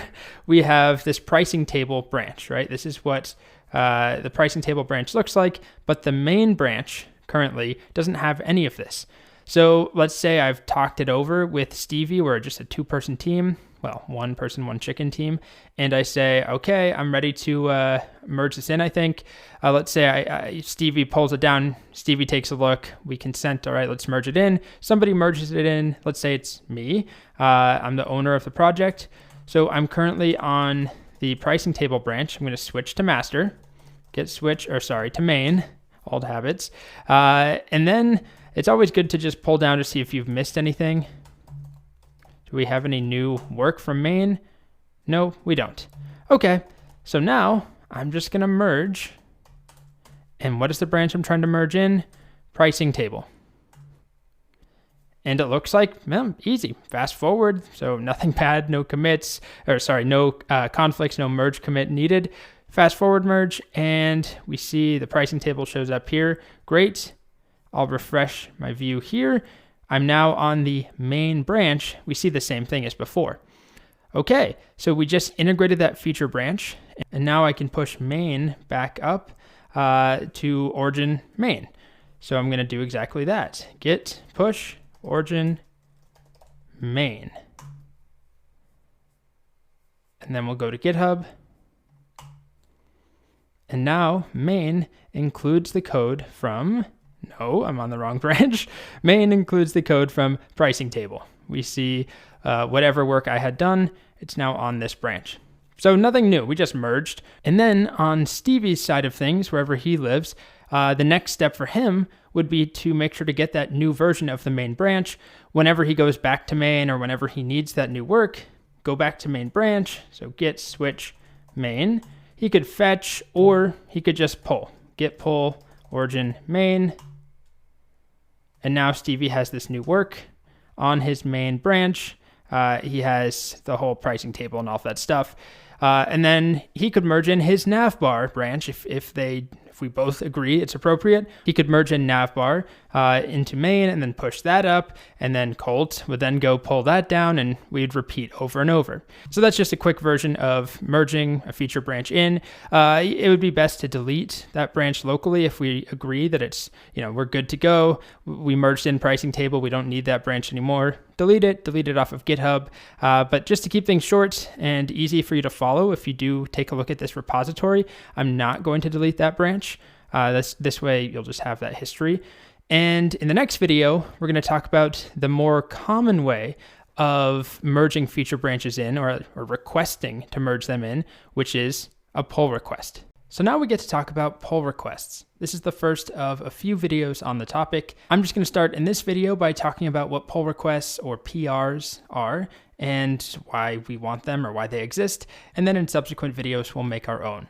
Speaker 1: We have this pricing table branch, right? This is what the pricing table branch looks like, but the main branch currently doesn't have any of this. So let's say I've talked it over with Stevie. We're just a two-person team. Well, one person, one chicken team. And I say, okay, I'm ready to merge this in, I think. Let's say Stevie pulls it down. Stevie takes a look. We consent. All right, let's merge it in. Somebody merges it in. Let's say it's me. I'm the owner of the project. So I'm currently on the pricing table branch. I'm going to switch to master. To main. Old habits. And then it's always good to just pull down to see if you've missed anything. Do we have any new work from main? No, we don't. Okay, so now I'm just gonna merge And what is the branch I'm trying to merge in? Pricing table. And it looks like, well, easy. Fast forward, so nothing bad, no commits, no conflicts, no merge commit needed. Fast forward merge, and we see the pricing table shows up here. Great. I'll refresh my view here. I'm now on the main branch. We see the same thing as before. Okay, so we just integrated that feature branch, and now I can push main back up to origin main. So I'm going to do exactly that. Git push origin main. And then we'll go to GitHub. And now main includes the code from, no, I'm on the wrong branch. Main includes the code from pricing table. We see whatever work I had done, it's now on this branch. So nothing new, we just merged. And then on Stevie's side of things, wherever he lives, the next step for him would be to make sure to get that new version of the main branch. Whenever he goes back to main or whenever he needs that new work, go back to main branch. So git switch main. He could fetch or he could just pull. Git pull origin main. And now Stevie has this new work on his main branch. He has the whole pricing table and all that stuff. And then he could merge in his navbar branch if we both agree it's appropriate. He could merge in navbar into main and then push that up, and then Colt would then go pull that down, and we'd repeat over and over. So that's just a quick version of merging a feature branch in. It would be best to delete that branch locally if we agree that it's, we're good to go. We merged in pricing table. We don't need that branch anymore. Delete it off of GitHub. But just to keep things short and easy for you to follow, if you do take a look at this repository, I'm not going to delete that branch. This way you'll just have that history. And in the next video, we're going to talk about the more common way of merging feature branches in or requesting to merge them in, which is a pull request. So now we get to talk about pull requests. This is the first of a few videos on the topic. I'm just going to start in this video by talking about what pull requests or PRs are and why we want them or why they exist. And then in subsequent videos, we'll make our own.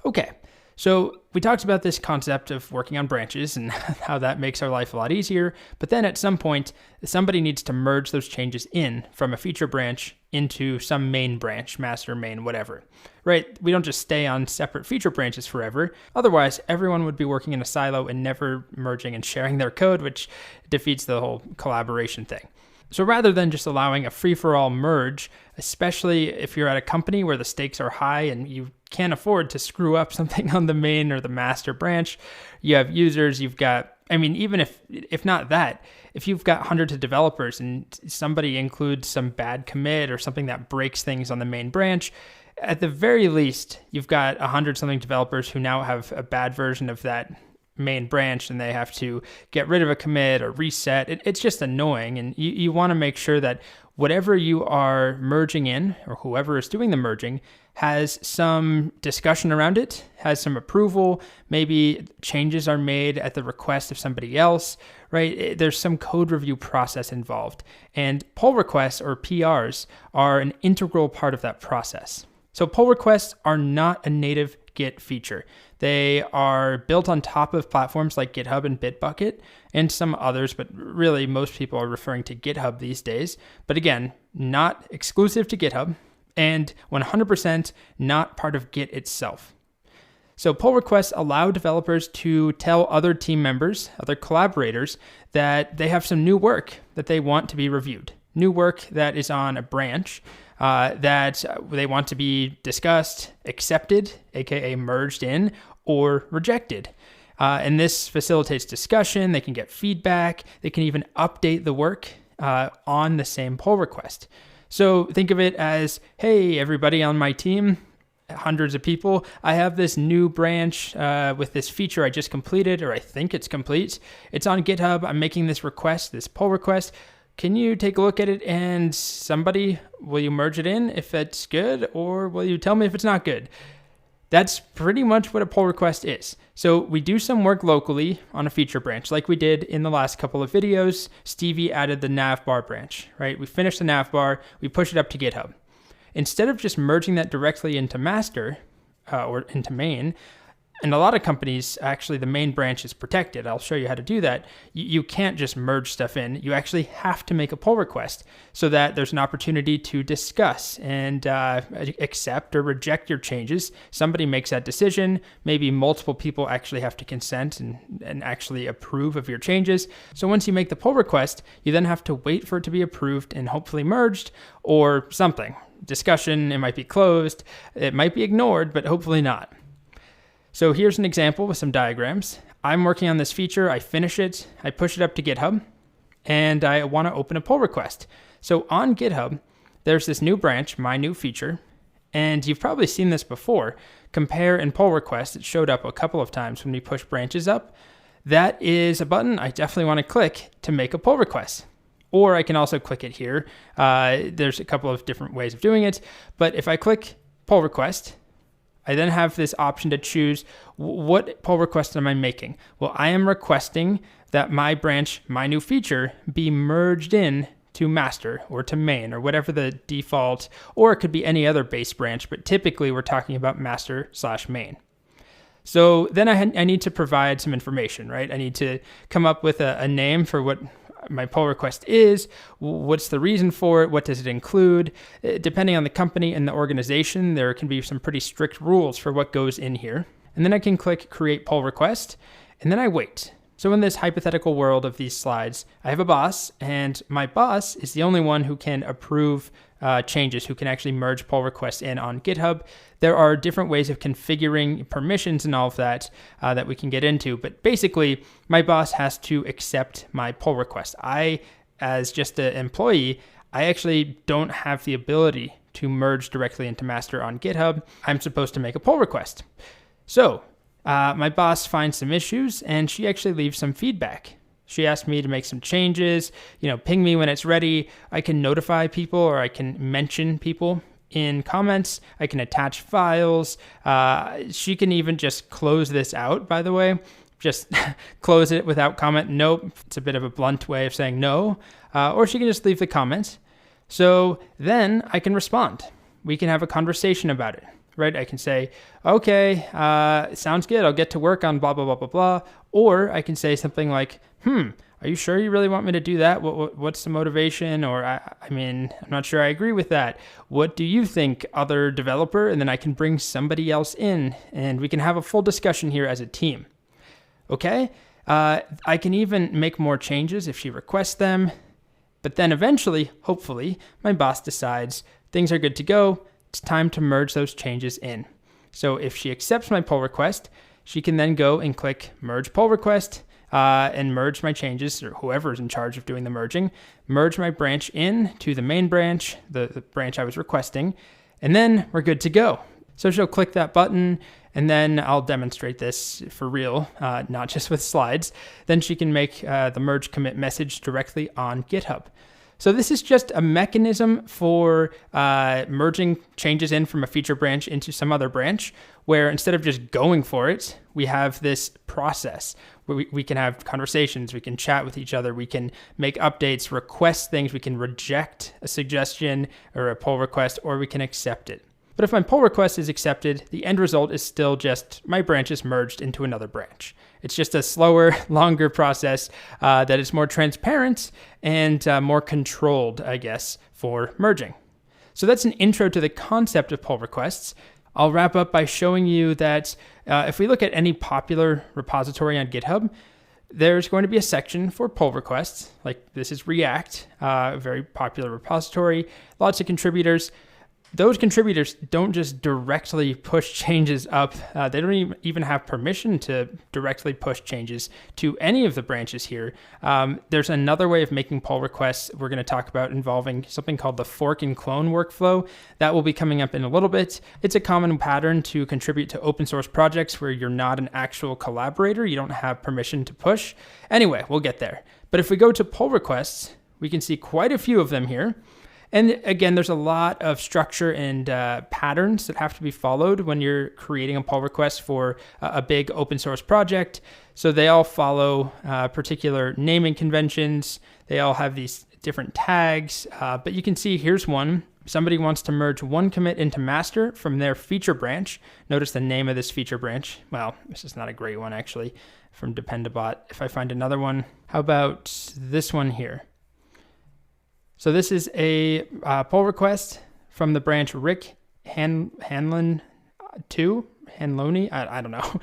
Speaker 1: Okay. So we talked about this concept of working on branches and how that makes our life a lot easier. But then at some point, somebody needs to merge those changes in from a feature branch into some main branch, master, main, whatever, right? We don't just stay on separate feature branches forever. Otherwise, everyone would be working in a silo and never merging and sharing their code, which defeats the whole collaboration thing. So rather than just allowing a free-for-all merge, especially if you're at a company where the stakes are high and you can't afford to screw up something on the main or the master branch, you have users, you've got, even if not that, if you've got hundreds of developers and somebody includes some bad commit or something that breaks things on the main branch, at the very least, you've got 100-something developers who now have a bad version of that main branch and they have to get rid of a commit or reset. It's just annoying, and you want to make sure that whatever you are merging in or whoever is doing the merging has some discussion around it, has some approval, maybe changes are made at the request of somebody else, right? There's some code review process involved, and pull requests or PRs are an integral part of that process. So pull requests are not a native Git feature. They are built on top of platforms like GitHub and Bitbucket and some others, but really most people are referring to GitHub these days. But again, not exclusive to GitHub and 100% not part of Git itself. So pull requests allow developers to tell other team members, other collaborators, that they have some new work that they want to be reviewed. New work that is on a branch that they want to be discussed, accepted, aka merged in, or rejected. And this facilitates discussion. They can get feedback. They can even update the work on the same pull request. So think of it as, hey, everybody on my team, hundreds of people, I have this new branch with this feature I just completed, or I think it's complete. It's on GitHub. I'm making this request, this pull request. Can you take a look at it and somebody, will you merge it in if it's good, or will you tell me if it's not good? That's pretty much what a pull request is. So we do some work locally on a feature branch like we did in the last couple of videos. Stevie added the navbar branch, right? We finished the navbar, we push it up to GitHub. Instead of just merging that directly into master or into main, In a lot of companies, actually, the main branch is protected. I'll show you how to do that. You can't just merge stuff in. You actually have to make a pull request so that there's an opportunity to discuss and accept or reject your changes. Somebody makes that decision. Maybe multiple people actually have to consent and actually approve of your changes. So once you make the pull request, you then have to wait for it to be approved and hopefully merged or something. Discussion, it might be closed, it might be ignored, but hopefully not. So here's an example with some diagrams. I'm working on this feature, I finish it, I push it up to GitHub, and I want to open a pull request. So on GitHub, there's this new branch, my new feature, and you've probably seen this before. Compare and pull request, it showed up a couple of times when we push branches up. That is a button I definitely want to click to make a pull request. Or I can also click it here. There's a couple of different ways of doing it, but if I click pull request, I then have this option to choose what pull request am I making. Well, I am requesting that my branch, my new feature, be merged in to master or to main or whatever the default, or it could be any other base branch, but typically we're talking about master/main. So then I need to provide some information, right? I need to come up with a name for what my pull request is, what's the reason for it, what does it include. Depending on the company and the organization, there can be some pretty strict rules for what goes in here. And then I can click create pull request, and then I wait. So in this hypothetical world of these slides, I have a boss, and my boss is the only one who can approve changes, who can actually merge pull requests in on GitHub. There are different ways of configuring permissions and all of that that we can get into, but basically my boss has to accept my pull request. I, as just an employee, I actually don't have the ability to merge directly into master on GitHub. I'm supposed to make a pull request. So my boss finds some issues and she actually leaves some feedback. She asked me to make some changes, ping me when it's ready. I can notify people or I can mention people in comments. I can attach files. She can even just close this out, by the way. Just close it without comment. Nope. It's a bit of a blunt way of saying no. Or she can just leave the comment. So then I can respond. We can have a conversation about it. Right? I can say, okay, sounds good. I'll get to work on blah, blah, blah, blah, blah. Or I can say something like, are you sure you really want me to do that? What's the motivation? Or I'm not sure I agree with that. What do you think, other developer? And then I can bring somebody else in and we can have a full discussion here as a team. Okay? I can even make more changes if she requests them. But then eventually, hopefully, my boss decides things are good to go. It's time to merge those changes in. So if she accepts my pull request, she can then go and click merge pull request and merge my changes, or whoever's in charge of doing the merging, merge my branch in to the main branch, the branch I was requesting, and then we're good to go. So she'll click that button, and then I'll demonstrate this for real, not just with slides. Then she can make the merge commit message directly on GitHub. So this is just a mechanism for merging changes in from a feature branch into some other branch, where instead of just going for it, we have this process where we can have conversations, we can chat with each other, we can make updates, request things, we can reject a suggestion or a pull request, or we can accept it. But if my pull request is accepted, the end result is still just my branch is merged into another branch. It's just a slower, longer process that is more transparent and more controlled, I guess, for merging. So that's an intro to the concept of pull requests. I'll wrap up by showing you that if we look at any popular repository on GitHub, there's going to be a section for pull requests. Like this is React, a very popular repository, lots of contributors. Those contributors don't just directly push changes up. They don't even have permission to directly push changes to any of the branches here. There's another way of making pull requests we're going to talk about involving something called the fork and clone workflow. That will be coming up in a little bit. It's a common pattern to contribute to open source projects where you're not an actual collaborator. You don't have permission to push. Anyway, we'll get there. But if we go to pull requests, we can see quite a few of them here. And again, there's a lot of structure and patterns that have to be followed when you're creating a pull request for a big open source project. So they all follow particular naming conventions. They all have these different tags. But you can see here's one somebody wants to merge one commit into master from their feature branch. Notice the name of this feature branch. Well, this is not a great one actually from Dependabot. If I find another one, how about this one here? So this is a pull request from the branch Rick Hanlon 2. Hanloni, I don't know.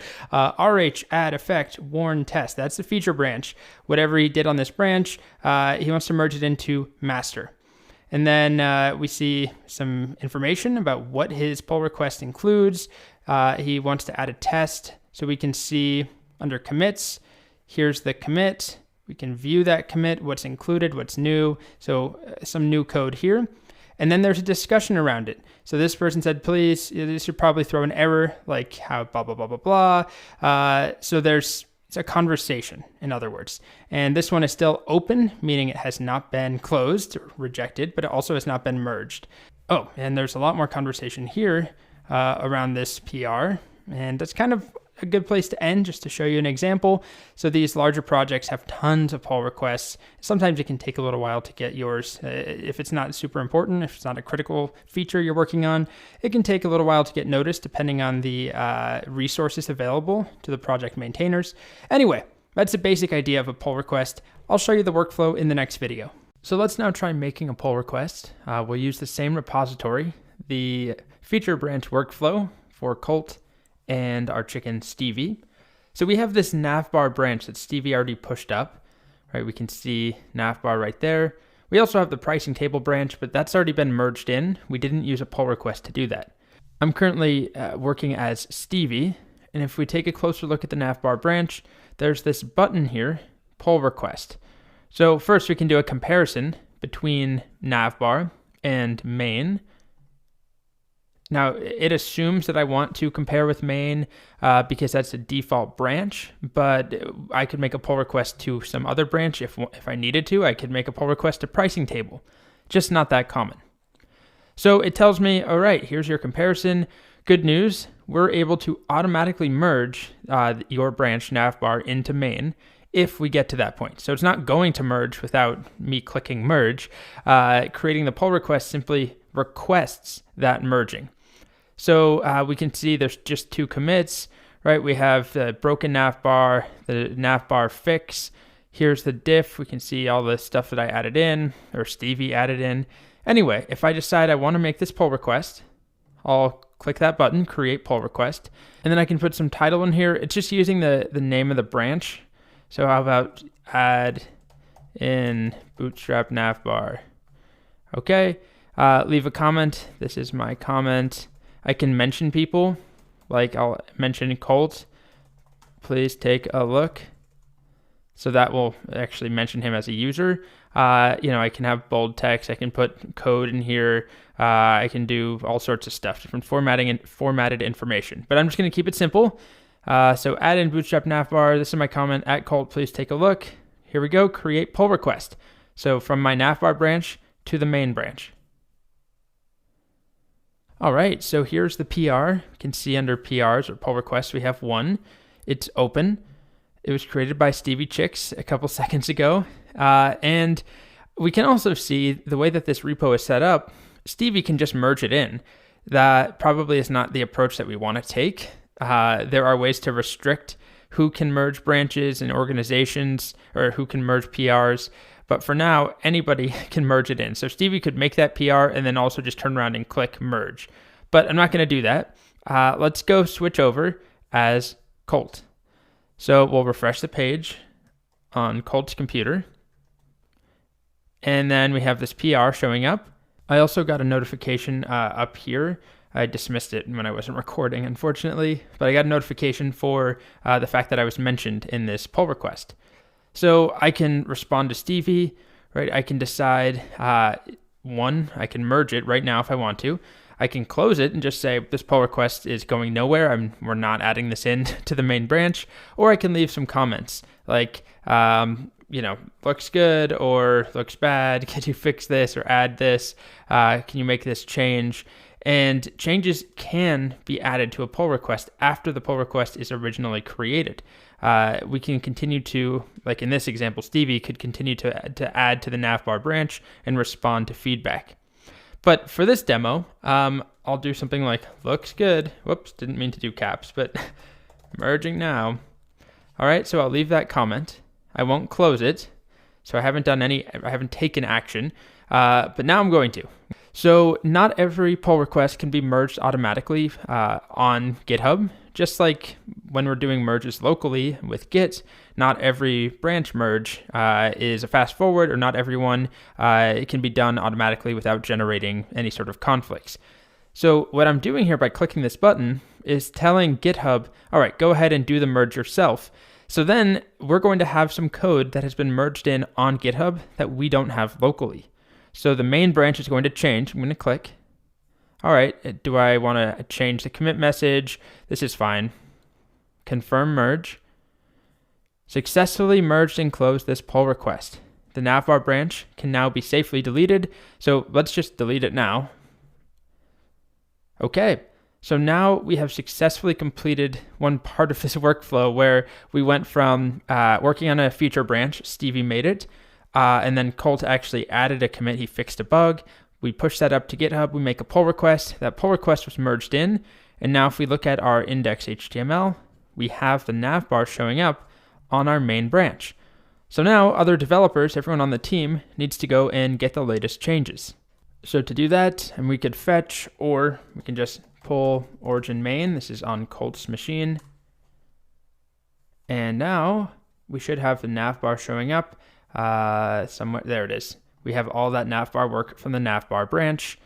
Speaker 1: RH add effect warn test. That's the feature branch. Whatever he did on this branch, he wants to merge it into master. And then we see some information about what his pull request includes. He wants to add a test, so we can see under commits, here's the commit. We can view that commit, what's included, what's new. So some new code here. And then there's a discussion around it. So this person said, please, you should probably throw an error, like how blah, blah, blah, blah, blah. So it's a conversation, in other words. And this one is still open, meaning it has not been closed or rejected, but it also has not been merged. Oh, and there's a lot more conversation here around this PR. And that's kind of a good place to end, just to show you an example. So these larger projects have tons of pull requests. Sometimes it can take a little while to get yours. If it's not super important, if it's not a critical feature you're working on, it can take a little while to get noticed depending on the resources available to the project maintainers. Anyway, that's the basic idea of a pull request. I'll show you the workflow in the next video. So let's now try making a pull request. We'll use the same repository, the feature branch workflow for Colt and our chicken Stevie. So we have this navbar branch that Stevie already pushed up, right? We can see navbar right there. We also have the pricing table branch, but that's already been merged in. We didn't use a pull request to do that. I'm currently working as Stevie, and if we take a closer look at the navbar branch, there's this button here, pull request. So first we can do a comparison between navbar and main. Now, it assumes that I want to compare with main because that's a default branch, but I could make a pull request to some other branch if I needed to. I could make a pull request to pricing table, just not that common. So it tells me, all right, here's your comparison. Good news, we're able to automatically merge your branch navbar into main if we get to that point. So it's not going to merge without me clicking merge. Creating the pull request simply requests that merging. So we can see there's just two commits, right? We have the broken navbar, the navbar fix. Here's the diff. We can see all the stuff that I added in, or Stevie added in. Anyway, if I decide I want to make this pull request, I'll click that button, create pull request, and then I can put some title in here. It's just using the name of the branch. So how about add in bootstrap navbar? Okay, leave a comment. This is my comment. I can mention people, like I'll mention Colt. Please take a look. So that will actually mention him as a user. I can have bold text. I can put code in here. I can do all sorts of stuff, different formatting and formatted information. But I'm just going to keep it simple. So add in bootstrap navbar. This is my comment at Colt. Please take a look. Here we go. Create pull request. So from my navbar branch to the main branch. All right, so here's the PR. You can see under PRs or pull requests, we have one. It's open. It was created by Stevie Chicks a couple seconds ago. And we can also see the way that this repo is set up, Stevie can just merge it in. That probably is not the approach that we want to take. There are ways to restrict who can merge branches and organizations, or who can merge PRs. But for now, anybody can merge it in. So Stevie could make that PR and then also just turn around and click merge. But I'm not going to do that. Let's go switch over as Colt. So we'll refresh the page on Colt's computer. And then we have this PR showing up. I also got a notification up here. I dismissed it when I wasn't recording, unfortunately. But I got a notification for the fact that I was mentioned in this pull request. So I can respond to Stevie, right? I can decide, I can merge it right now if I want to. I can close it and just say this pull request is going nowhere. We're not adding this in to the main branch. Or I can leave some comments like, looks good or looks bad. Can you fix this or add this? Can you make this change? And changes can be added to a pull request after the pull request is originally created. We can continue to, like in this example, Stevie could continue to add to the navbar branch and respond to feedback. But for this demo, I'll do something like looks good. Whoops, didn't mean to do caps, but merging now. All right, so I'll leave that comment. I won't close it. So I haven't taken action, but now I'm going to. So not every pull request can be merged automatically on GitHub. Just like when we're doing merges locally with Git, not every branch merge is a fast forward, or not everyone it can be done automatically without generating any sort of conflicts. So what I'm doing here by clicking this button is telling GitHub, all right, go ahead and do the merge yourself. So then we're going to have some code that has been merged in on GitHub that we don't have locally. So the main branch is going to change. I'm going to click. All right, do I want to change the commit message? This is fine. Confirm merge. Successfully merged and closed this pull request. The navbar branch can now be safely deleted. So let's just delete it now. Okay. So now we have successfully completed one part of this workflow where we went from working on a feature branch, Stevie made it, and then Colt actually added a commit, he fixed a bug. We push that up to GitHub, we make a pull request. That pull request was merged in, and now if we look at our index.html, we have the navbar showing up on our main branch. So now other developers, everyone on the team, needs to go and get the latest changes. So to do that, and we could fetch, or we can just pull origin main. This is on Colt's machine. And now we should have the navbar showing up somewhere. There it is. We have all that navbar work from the navbar branch.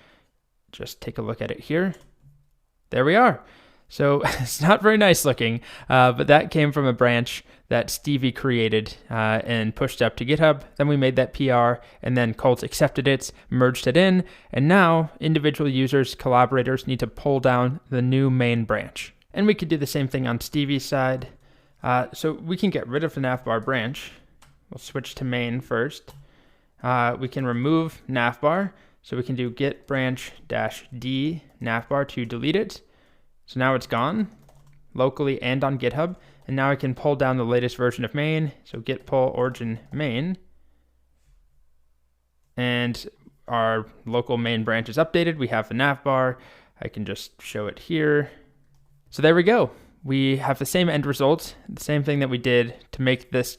Speaker 1: Just take a look at it here. There we are. So it's not very nice looking, but that came from a branch that Stevie created and pushed up to GitHub. Then we made that PR, and then Colt accepted it, merged it in, and now individual users, collaborators need to pull down the new main branch. And we could do the same thing on Stevie's side. So we can get rid of the navbar branch. We'll switch to main first. We can remove navbar, so we can do git branch -d navbar to delete it. So now it's gone locally and on GitHub. And now I can pull down the latest version of main. So git pull origin main. And our local main branch is updated. We have the navbar. I can just show it here. So there we go. We have the same end result, the same thing that we did to make this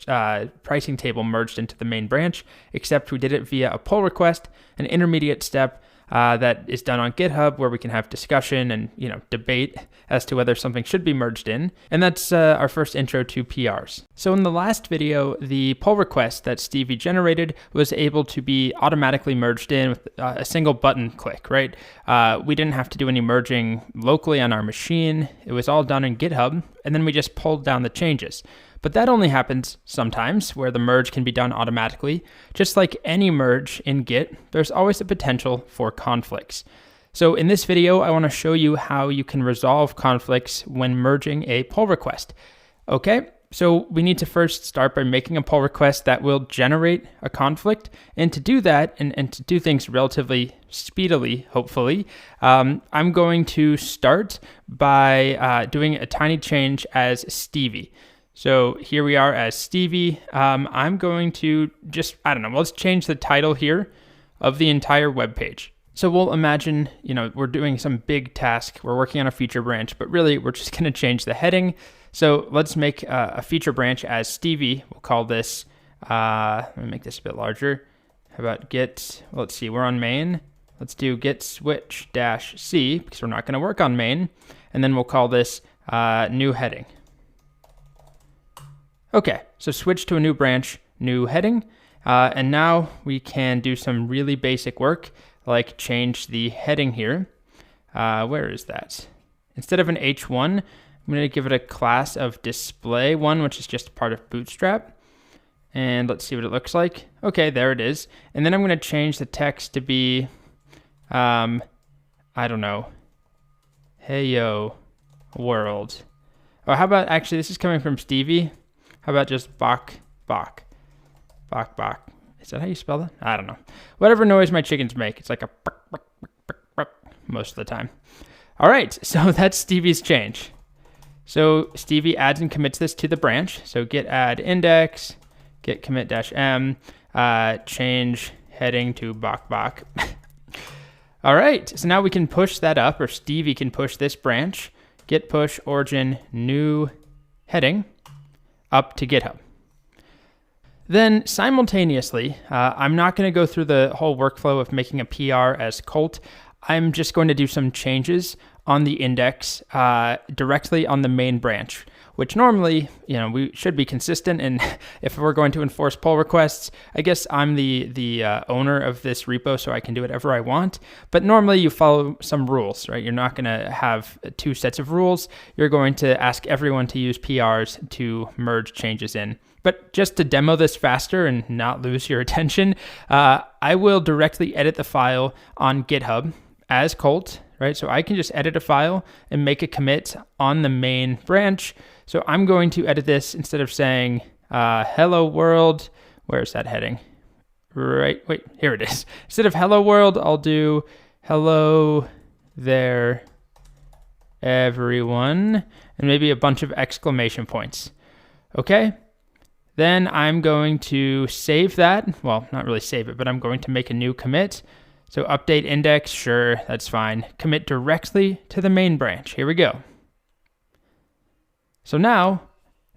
Speaker 1: pricing table merged into the main branch, except we did it via a pull request, an intermediate step that is done on GitHub where we can have discussion and debate as to whether something should be merged in. And that's our first intro to PRs. So in the last video, the pull request that Stevie generated was able to be automatically merged in with a single button click, right? We didn't have to do any merging locally on our machine. It was all done in GitHub, and then we just pulled down the changes. But that only happens sometimes where the merge can be done automatically. Just like any merge in Git, there's always the potential for conflicts. So in this video, I want to show you how you can resolve conflicts when merging a pull request. Okay, so we need to first start by making a pull request that will generate a conflict. And to do that, and to do things relatively speedily, hopefully, I'm going to start by doing a tiny change as Stevie. So here we are as Stevie. I'm going to just, let's change the title here of the entire web page. So we'll imagine, we're doing some big task. We're working on a feature branch, but really we're just going to change the heading. So let's make a feature branch as Stevie. We'll call this, let me make this a bit larger. How about git, let's see, we're on main. Let's do git switch -c because we're not going to work on main. And then we'll call this new heading. Okay, so switch to a new branch, new heading, and now we can do some really basic work, like change the heading here. Where is that? Instead of an H1, I'm going to give it a class of display1, which is just part of Bootstrap. And let's see what it looks like. Okay, there it is. And then I'm going to change the text to be, hey yo, world. Or how about, actually, this is coming from Stevie. How about just bok. Is that how you spell that? I don't know. Whatever noise my chickens make. It's like a most of the time. All right, so that's Stevie's change. So Stevie adds and commits this to the branch. So git add index, git commit -m, change heading to bok. All right, so now we can push that up, or Stevie can push this branch, git push origin new heading up to GitHub. Then simultaneously, I'm not going to go through the whole workflow of making a PR as Colt. I'm just going to do some changes on the index directly on the main branch, which normally, we should be consistent. And if we're going to enforce pull requests, I guess I'm the owner of this repo, so I can do whatever I want. But normally you follow some rules, right? You're not going to have two sets of rules. You're going to ask everyone to use PRs to merge changes in. But just to demo this faster and not lose your attention, I will directly edit the file on GitHub as Colt, right? So I can just edit a file and make a commit on the main branch. So I'm going to edit this instead of saying hello world. Where's that heading? Right, wait, here it is. Instead of hello world, I'll do hello there everyone, and maybe a bunch of exclamation points. Okay. Then I'm going to save that. Well, not really save it, but I'm going to make a new commit. So update index, sure, that's fine. Commit directly to the main branch. Here we go. So now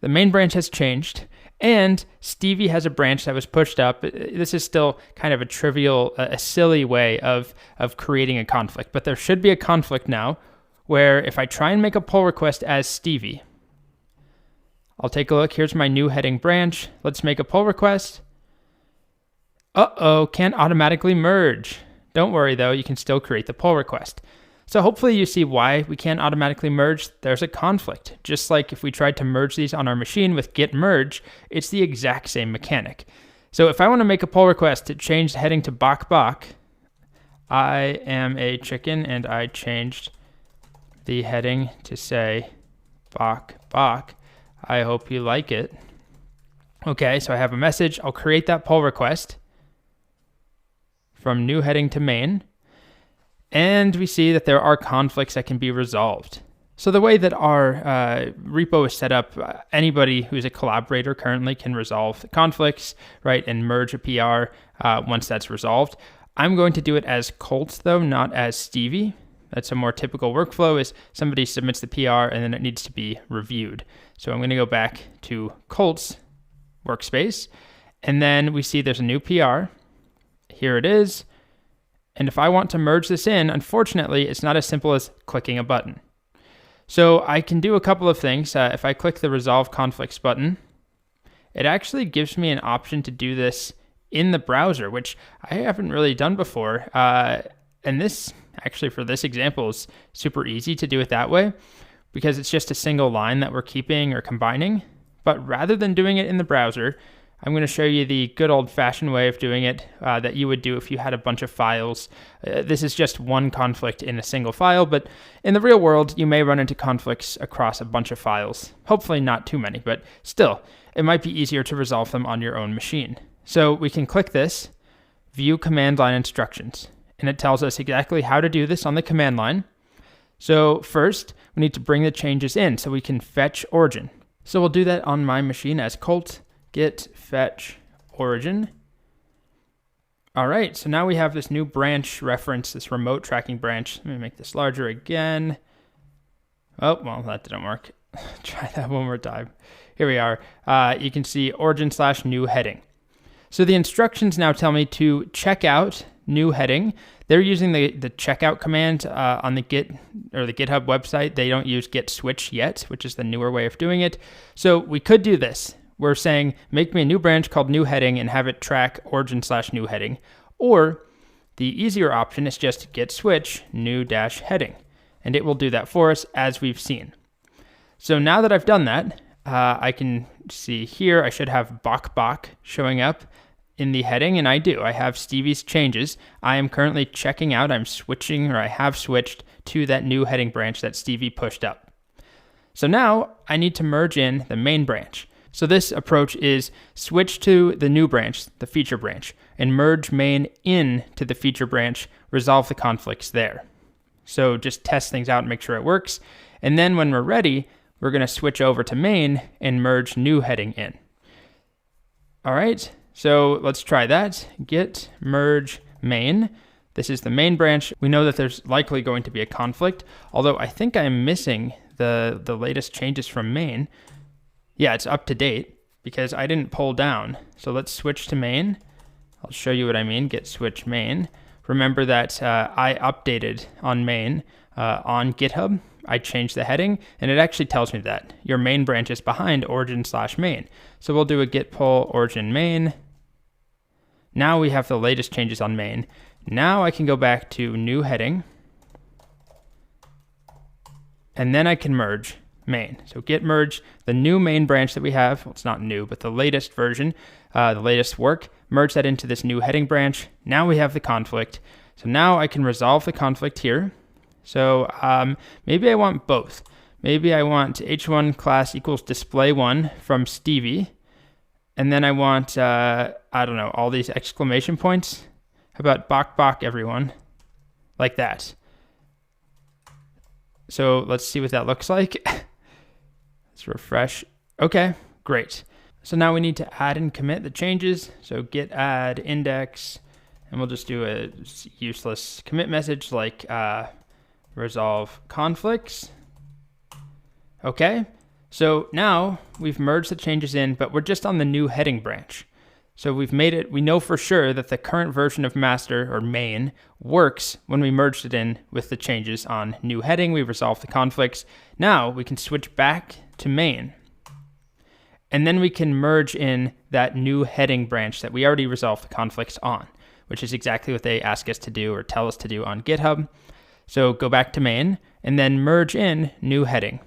Speaker 1: the main branch has changed, and Stevie has a branch that was pushed up. This is still kind of a trivial, a silly way of creating a conflict, but there should be a conflict now where if I try and make a pull request as Stevie, I'll take a look. Here's my new heading branch. Let's make a pull request. Uh-oh, can't automatically merge. Don't worry though, you can still create the pull request. So hopefully you see why we can't automatically merge. There's a conflict. Just like if we tried to merge these on our machine with git merge, it's the exact same mechanic. So if I want to make a pull request to change the heading to bok bok, I am a chicken and I changed the heading to say bok bok. I hope you like it. Okay, so I have a message. I'll create that pull request from new heading to main. And we see that there are conflicts that can be resolved. So the way that our repo is set up, anybody who's a collaborator currently can resolve the conflicts, right, and merge a PR once that's resolved. I'm going to do it as Colt, though, not as Stevie. That's a more typical workflow, is somebody submits the PR and then it needs to be reviewed. So I'm going to go back to Colt's workspace, and then we see there's a new PR. Here it is. And if I want to merge this in, unfortunately, it's not as simple as clicking a button. So I can do a couple of things. If I click the Resolve Conflicts button, it actually gives me an option to do this in the browser, which I haven't really done before. And this, actually for this example, is super easy to do it that way because it's just a single line that we're keeping or combining. But rather than doing it in the browser, I'm going to show you the good old-fashioned way of doing it that you would do if you had a bunch of files. This is just one conflict in a single file, but in the real world, you may run into conflicts across a bunch of files. Hopefully not too many, but still, it might be easier to resolve them on your own machine. So we can click this, View Command Line Instructions, and it tells us exactly how to do this on the command line. So first, we need to bring the changes in so we can fetch origin. So we'll do that on my machine as Colt. Git fetch origin. All right, so now we have this new branch reference, this remote tracking branch. Let me make this larger again. Oh, well, that didn't work. Try that one more time. Here we are. You can see origin/new heading. So the instructions now tell me to check out new heading. They're using the checkout command on the Git or the GitHub website. They don't use git switch yet, which is the newer way of doing it. So we could do this. We're saying, make me a new branch called new heading and have it track origin/new heading. Or the easier option is just git switch new-heading. And it will do that for us as we've seen. So now that I've done that, I can see here I should have bok bok showing up in the heading, and I do. I have Stevie's changes. I am currently checking out. I'm switching, or I have switched to that new heading branch that Stevie pushed up. So now I need to merge in the main branch. So this approach is switch to the new branch, the feature branch, and merge main in to the feature branch, resolve the conflicts there. So just test things out and make sure it works. And then when we're ready, we're going to switch over to main and merge new heading in. All right, so let's try that. Git merge main. This is the main branch. We know that there's likely going to be a conflict, although I think I'm missing the latest changes from main. Yeah, it's up to date because I didn't pull down. So let's switch to main. I'll show you what I mean, git switch main. Remember that I updated on main on GitHub. I changed the heading, and it actually tells me that your main branch is behind origin/main. So we'll do a git pull origin main. Now we have the latest changes on main. Now I can go back to new heading, and then I can merge main. So git merge the new main branch that we have. Well, it's not new, but the latest version, the latest work, merge that into this new heading branch. Now we have the conflict. So now I can resolve the conflict here. So maybe I want both. Maybe I want h1 class equals display1 from Stevie. And then I want, I don't know, all these exclamation points. How about bok bok everyone? Like that. So let's see what that looks like. Let's refresh. Okay, great. So now we need to add and commit the changes. So git add index, and we'll just do a useless commit message like resolve conflicts. Okay, so now we've merged the changes in, but we're just on the new heading branch. So we've made it, we know for sure that the current version of master or main works when we merged it in with the changes on new heading. We resolved the conflicts. Now we can switch back to main. And then we can merge in that new heading branch that we already resolved the conflicts on, which is exactly what they ask us to do or tell us to do on GitHub. So go back to main and then merge in new heading,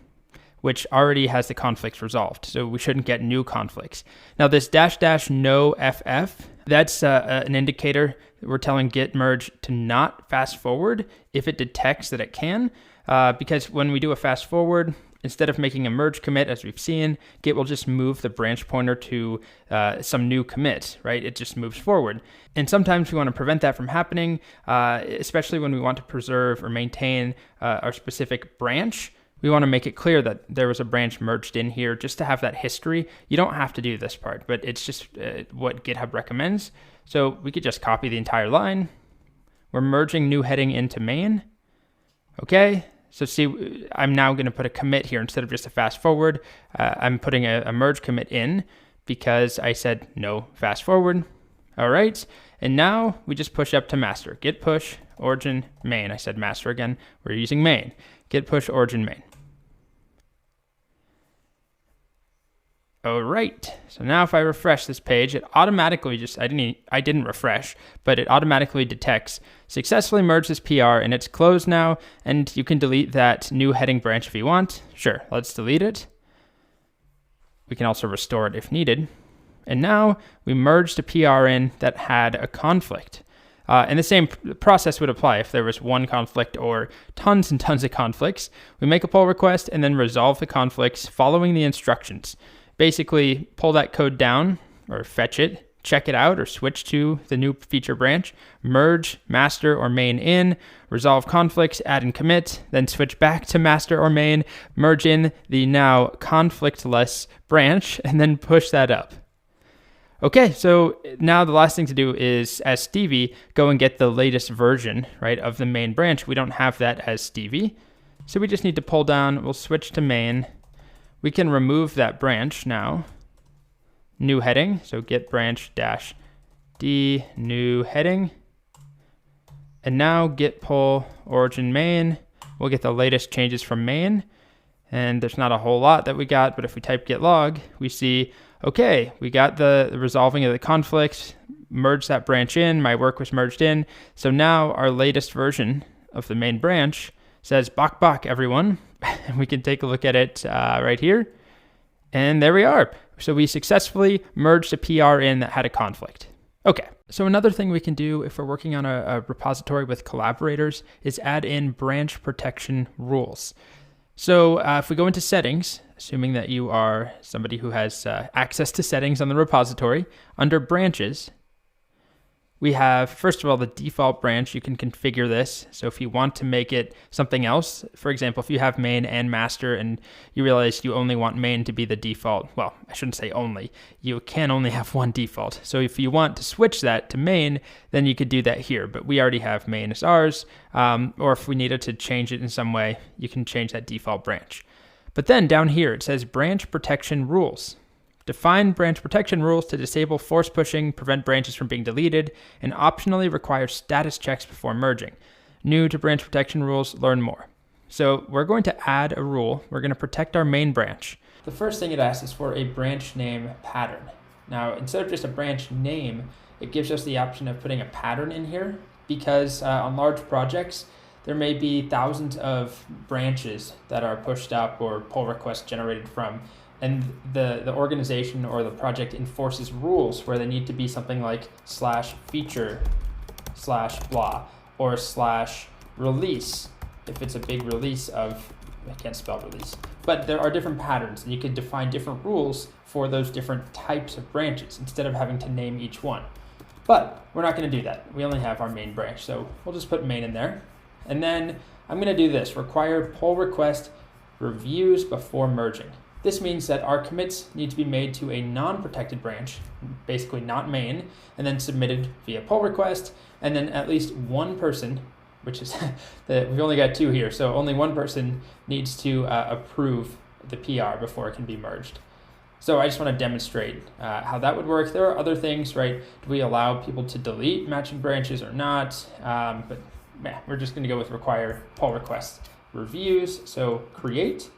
Speaker 1: which already has the conflicts resolved. So we shouldn't get new conflicts. Now this -- no ff, that's an indicator that we're telling git merge to not fast forward if it detects that it can, because when we do a fast forward, instead of making a merge commit, as we've seen, Git will just move the branch pointer to some new commit, right? It just moves forward. And sometimes we want to prevent that from happening, especially when we want to preserve or maintain our specific branch. We want to make it clear that there was a branch merged in here just to have that history. You don't have to do this part, but it's just what GitHub recommends. So we could just copy the entire line. We're merging new heading into main. Okay. So see, I'm now going to put a commit here instead of just a fast forward. I'm putting a merge commit in because I said no fast forward. All right. And now we just push up to master. Git push origin main. I said master again. We're using main. Git push origin main. All right. So now if I refresh this page, it automatically I didn't refresh, but it automatically detects successfully merged this PR and it's closed now. And you can delete that new heading branch if you want. Sure. Let's delete it. We can also restore it if needed. And now we merged a PR in that had a conflict. And the same process would apply if there was one conflict or tons and tons of conflicts. We make a pull request and then resolve the conflicts following the instructions. Basically, pull that code down or fetch it, check it out or switch to the new feature branch, merge master or main in, resolve conflicts, add and commit, then switch back to master or main, merge in the now conflictless branch, and then push that up. Okay, so now the last thing to do is, as Stevie, go and get the latest version, right, of the main branch. We don't have that as Stevie, so we just need to pull down. We'll switch to main. We can remove that branch now. New heading, so git branch -d new heading. And now git pull origin main. We'll get the latest changes from main. And there's not a whole lot that we got, but if we type git log, we see, okay, we got the resolving of the conflicts, merged that branch in, my work was merged in. So now our latest version of the main branch says bok bok everyone. And we can take a look at it right here. And there we are. So we successfully merged a PR in that had a conflict. Okay, so another thing we can do if we're working on a repository with collaborators is add in branch protection rules. So if we go into settings, assuming that you are somebody who has access to settings on the repository, under branches, we have, first of all, the default branch. You can configure this. So if you want to make it something else, for example, if you have main and master and you realize you only want main to be the default, well, I shouldn't say only, you can only have one default. So if you want to switch that to main, then you could do that here, but we already have main as ours. Or if we needed to change it in some way, you can change that default branch. But then down here, it says branch protection rules. Define branch protection rules to disable force pushing, prevent branches from being deleted, and optionally require status checks before merging. New to branch protection rules, learn more. So we're going to add a rule. We're going to protect our main branch. The first thing it asks is for a branch name pattern. Now, instead of just a branch name, it gives us the option of putting a pattern in here because on large projects, there may be thousands of branches that are pushed up or pull requests generated from. And the organization or the project enforces rules where they need to be something like /feature /blah or /release if it's a big release of, I can't spell release, but there are different patterns and you could define different rules for those different types of branches instead of having to name each one. But we're not going to do that. We only have our main branch, so we'll just put main in there. And then I'm going to do this, require pull request reviews before merging. This means that our commits need to be made to a non-protected branch, basically not main, and then submitted via pull request, and then at least one person, which is that we've only got two here, so only one person needs to approve the PR before it can be merged. So I just want to demonstrate how that would work. There are other things, right? Do we allow people to delete matching branches or not? But we're just going to go with require pull request reviews. So create.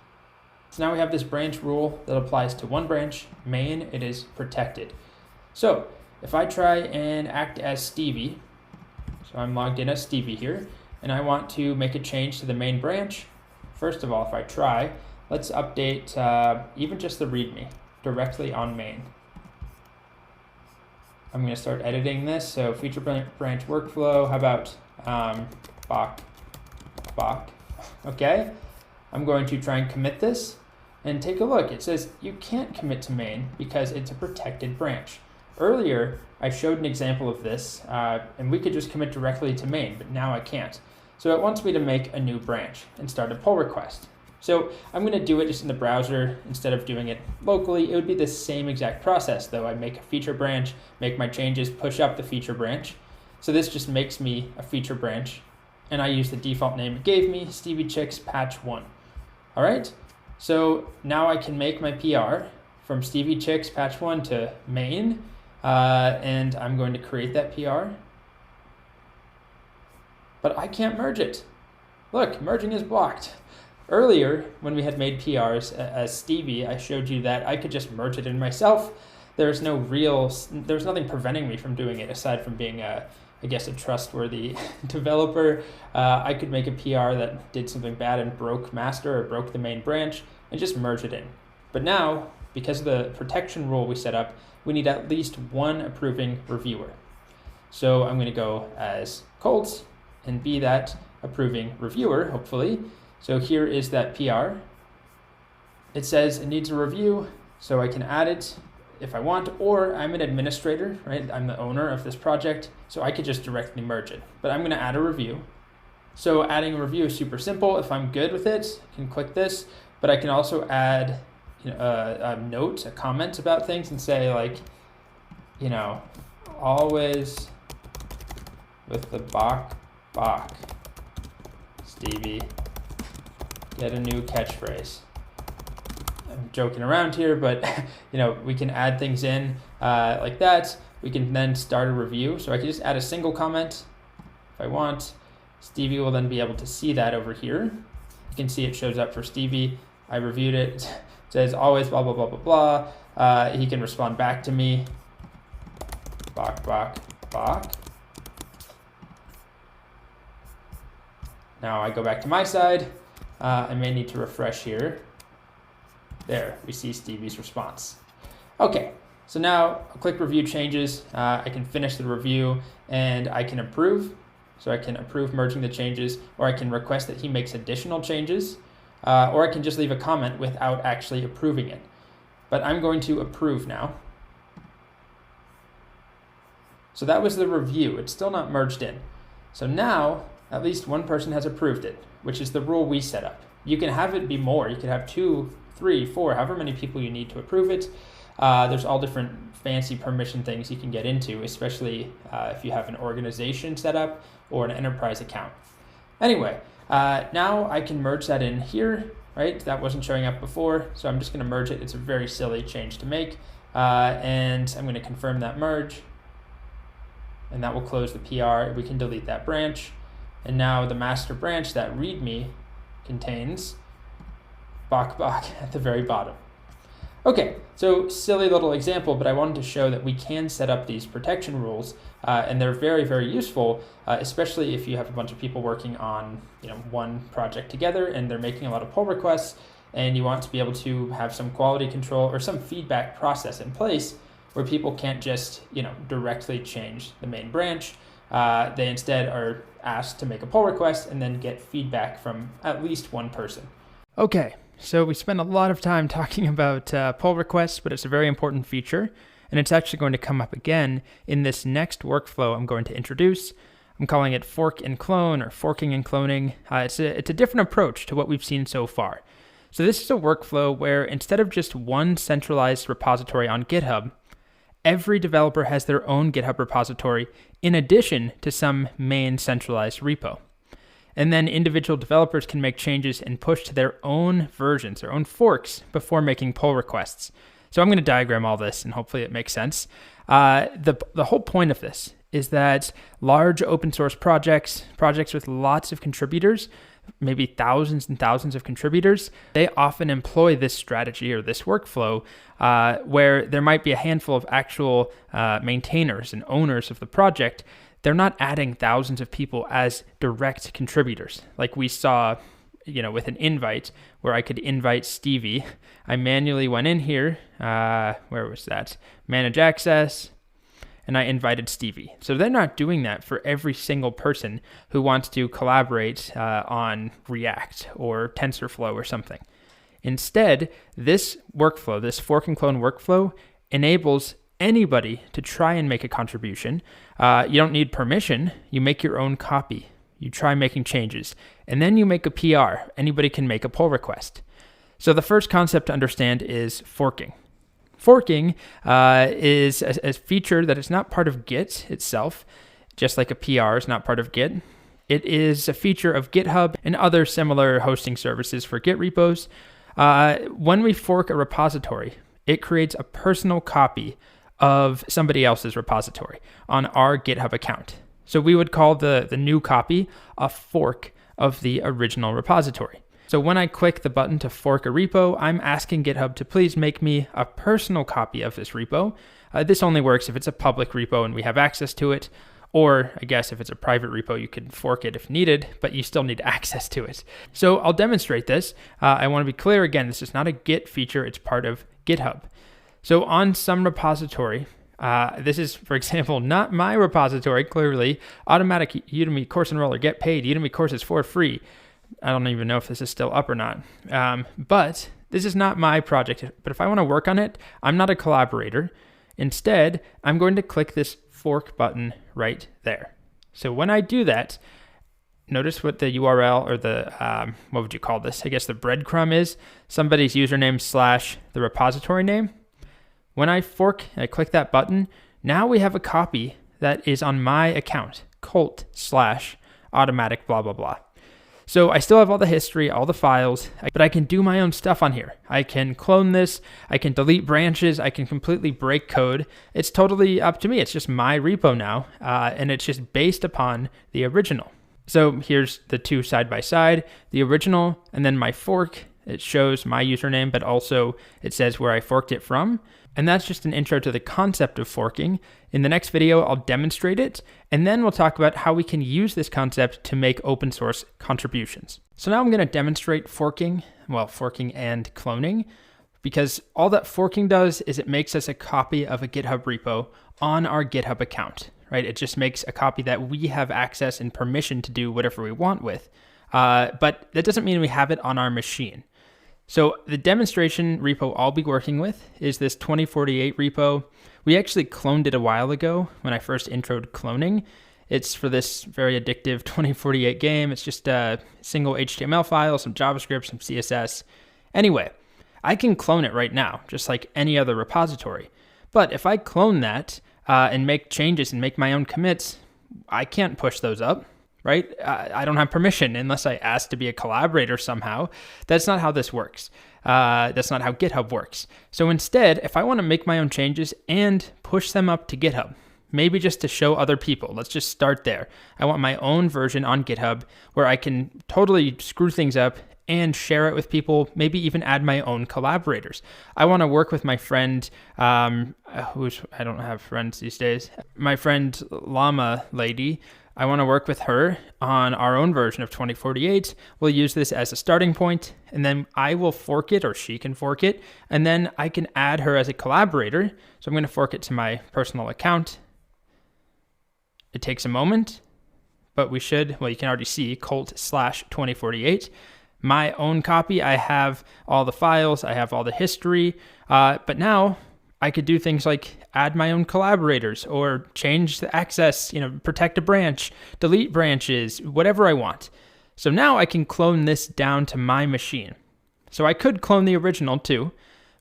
Speaker 1: So now we have this branch rule that applies to one branch, main, it is protected. So if I try and act as Stevie, so I'm logged in as Stevie here, and I want to make a change to the main branch, first of all, if I try, let's update even just the README directly on main. I'm going to start editing this, so feature branch workflow, how about Bach, okay? I'm going to try and commit this and take a look. It says you can't commit to main because it's a protected branch. Earlier, I showed an example of this and we could just commit directly to main, but now I can't. So it wants me to make a new branch and start a pull request. So I'm going to do it just in the browser instead of doing it locally. It would be the same exact process though. I make a feature branch, make my changes, push up the feature branch. So this just makes me a feature branch and I use the default name it gave me, Stevie Chicks patch 1. All right, so now I can make my PR from Stevie Chicks patch 1 to main, and I'm going to create that PR. But I can't merge it. Look, merging is blocked. Earlier, when we had made PRs as Stevie, I showed you that I could just merge it in myself. There's nothing preventing me from doing it aside from being I guess a trustworthy developer. I could make a PR that did something bad and broke master or broke the main branch and just merge it in. But now, because of the protection rule we set up, we need at least one approving reviewer. So I'm going to go as Colts and be that approving reviewer, hopefully. So here is that PR. It says it needs a review, so I can add it if I want, or I'm an administrator, right? I'm the owner of this project, so I could just directly merge it. But I'm going to add a review. So adding a review is super simple. If I'm good with it, I can click this, but I can also add a note, a comment about things and say like, always with the Bach, Stevie, get a new catchphrase. I'm joking around here, but we can add things in like that. We can then start a review. So I can just add a single comment if I want. Stevie will then be able to see that over here. You can see it shows up for Stevie. I reviewed it. It says always blah, blah, blah, blah, blah. He can respond back to me. Bach. Now I go back to my side. I may need to refresh here. There, we see Stevie's response. Okay, so now I'll click review changes. I can finish the review and I can approve. So I can approve merging the changes, or I can request that he makes additional changes, or I can just leave a comment without actually approving it. But I'm going to approve now. So that was the review. It's still not merged in. So now at least one person has approved it, which is the rule we set up. You can have it be more. You could have 2, 3, 4, however many people you need to approve it. There's all different fancy permission things you can get into, especially if you have an organization set up or an enterprise account. Anyway, now I can merge that in here, right? That wasn't showing up before, so I'm just going to merge it. It's a very silly change to make, and I'm going to confirm that merge, and that will close the PR. We can delete that branch, and now the master branch, that README, contains bok at the very bottom. Okay, so silly little example, but I wanted to show that we can set up these protection rules, and they're very, very useful, especially if you have a bunch of people working on one project together and they're making a lot of pull requests, and you want to be able to have some quality control or some feedback process in place where people can't just directly change the main branch. They instead are asked to make a pull request and then get feedback from at least one person. Okay, so we spent a lot of time talking about pull requests, but it's a very important feature, and it's actually going to come up again in this next workflow I'm going to introduce. I'm calling it fork and clone, or forking and cloning. It's a different approach to what we've seen so far. So this is a workflow where instead of just one centralized repository on GitHub, every developer has their own GitHub repository in addition to some main centralized repo. And then individual developers can make changes and push to their own versions, their own forks, before making pull requests. So I'm going to diagram all this, and hopefully it makes sense. The whole point of this is that large open source projects with lots of contributors, maybe thousands and thousands of contributors, they often employ this strategy or this workflow where there might be a handful of actual maintainers and owners of the project. They're not adding thousands of people as direct contributors like we saw with an invite where I could invite Stevie. I manually went in here, where was that? Manage access, and I invited Stevie. So they're not doing that for every single person who wants to collaborate on React or TensorFlow or something. Instead, this workflow, this fork and clone workflow, enables anybody to try and make a contribution. You don't need permission. You make your own copy. You try making changes, and then you make a PR. Anybody can make a pull request. So the first concept to understand is forking. Forking is a feature that is not part of Git itself, just like a PR is not part of Git. It is a feature of GitHub and other similar hosting services for Git repos. When we fork a repository, it creates a personal copy of somebody else's repository on our GitHub account. So we would call the new copy a fork of the original repository. So when I click the button to fork a repo, I'm asking GitHub to please make me a personal copy of this repo. This only works if it's a public repo and we have access to it, or I guess if it's a private repo, you can fork it if needed, but you still need access to it. So I'll demonstrate this. I want to be clear again, this is not a Git feature, it's part of GitHub. So on some repository, this is, for example, not my repository, clearly, automatic Udemy course enroller, get paid, Udemy courses for free. I don't even know if this is still up or not. But this is not my project. But if I want to work on it, I'm not a collaborator. Instead, I'm going to click this fork button right there. So when I do that, notice what the URL or the, what would you call this? I guess the breadcrumb is somebody's username / the repository name. When I fork and I click that button, now we have a copy that is on my account, cult / automatic blah, blah, blah. So I still have all the history, all the files, but I can do my own stuff on here. I can clone this, I can delete branches, I can completely break code. It's totally up to me. It's just my repo now, and it's just based upon the original. So here's the two side by side, the original and then my fork. It shows my username, but also it says where I forked it from. And that's just an intro to the concept of forking. In the next video, I'll demonstrate it, and then we'll talk about how we can use this concept to make open source contributions. So now I'm going to demonstrate forking and cloning, because all that forking does is it makes us a copy of a GitHub repo on our GitHub account, right? It just makes a copy that we have access and permission to do whatever we want with. But that doesn't mean we have it on our machine. So the demonstration repo I'll be working with is this 2048 repo. We actually cloned it a while ago when I first introed cloning. It's for this very addictive 2048 game. It's just a single HTML file, some JavaScript, some CSS. Anyway, I can clone it right now, just like any other repository. But if I clone that and make changes and make my own commits, I can't push those up, right? I don't have permission unless I ask to be a collaborator somehow. That's not how this works. That's not how GitHub works. So instead, if I want to make my own changes and push them up to GitHub, maybe just to show other people, let's just start there. I want my own version on GitHub where I can totally screw things up and share it with people, maybe even add my own collaborators. I want to work with my friend, I don't have friends these days, my friend Llama Lady. I want to work with her on our own version of 2048. We'll use this as a starting point, and then I will fork it, or she can fork it, and then I can add her as a collaborator. So I'm going to fork it to my personal account. It takes a moment, but you can already see colt/2048. My own copy, I have all the files, I have all the history, but now I could do things like add my own collaborators or change the access, protect a branch, delete branches, whatever I want. So now I can clone this down to my machine. So I could clone the original too,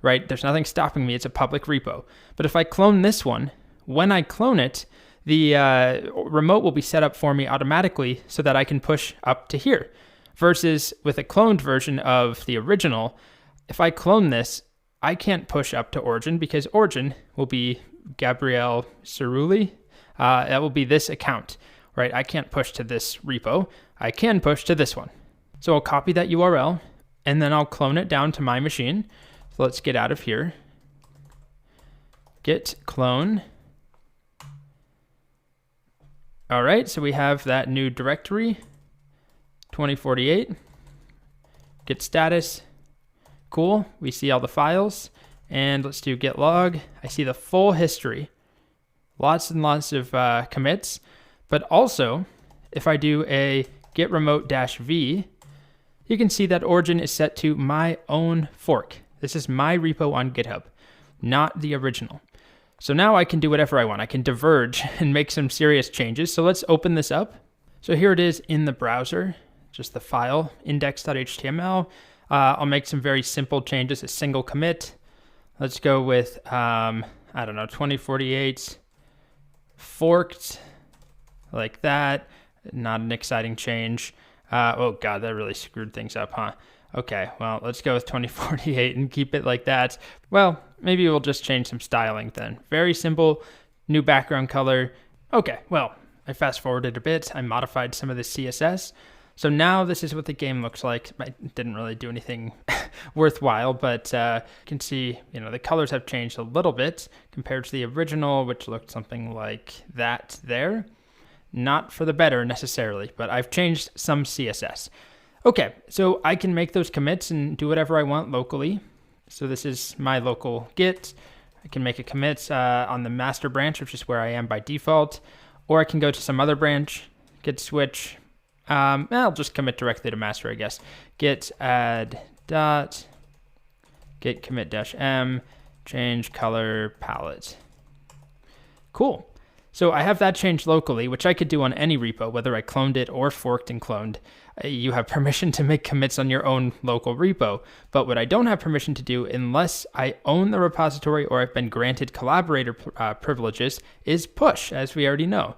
Speaker 1: right? There's nothing stopping me, it's a public repo. But if I clone this one, when I clone it, the remote will be set up for me automatically so that I can push up to here. Versus with a cloned version of the original, if I clone this, I can't push up to origin because origin will be Gabrielle Cerulli. That will be this account, right? I can't push to this repo. I can push to this one. So I'll copy that URL and then I'll clone it down to my machine. So let's get out of here. Git clone. All right, so we have that new directory. 2048, git status, cool, we see all the files, and let's do git log. I see the full history, lots and lots of commits, but also if I do a git remote -v, you can see that origin is set to my own fork. This is my repo on GitHub, not the original. So now I can do whatever I want. I can diverge and make some serious changes. So let's open this up. So here it is in the browser. Just the file, index.html. I'll make some very simple changes, a single commit. Let's go with, 2048 forked, like that. Not an exciting change. Oh God, that really screwed things up, huh? Okay, well, let's go with 2048 and keep it like that. Well, maybe we'll just change some styling then. Very simple, new background color. Okay, well, I fast forwarded a bit. I modified some of the CSS. So now this is what the game looks like. I didn't really do anything worthwhile, but you can see, the colors have changed a little bit compared to the original, which looked something like that there. Not for the better necessarily, but I've changed some CSS. Okay, so I can make those commits and do whatever I want locally. So this is my local Git. I can make a commit on the master branch, which is where I am by default, or I can go to some other branch, git switch. I'll just commit directly to master, I guess. Git add dot git commit -m change color palette. Cool. So I have that changed locally, which I could do on any repo, whether I cloned it or forked and cloned. You have permission to make commits on your own local repo. But what I don't have permission to do unless I own the repository or I've been granted collaborator privileges is push, as we already know.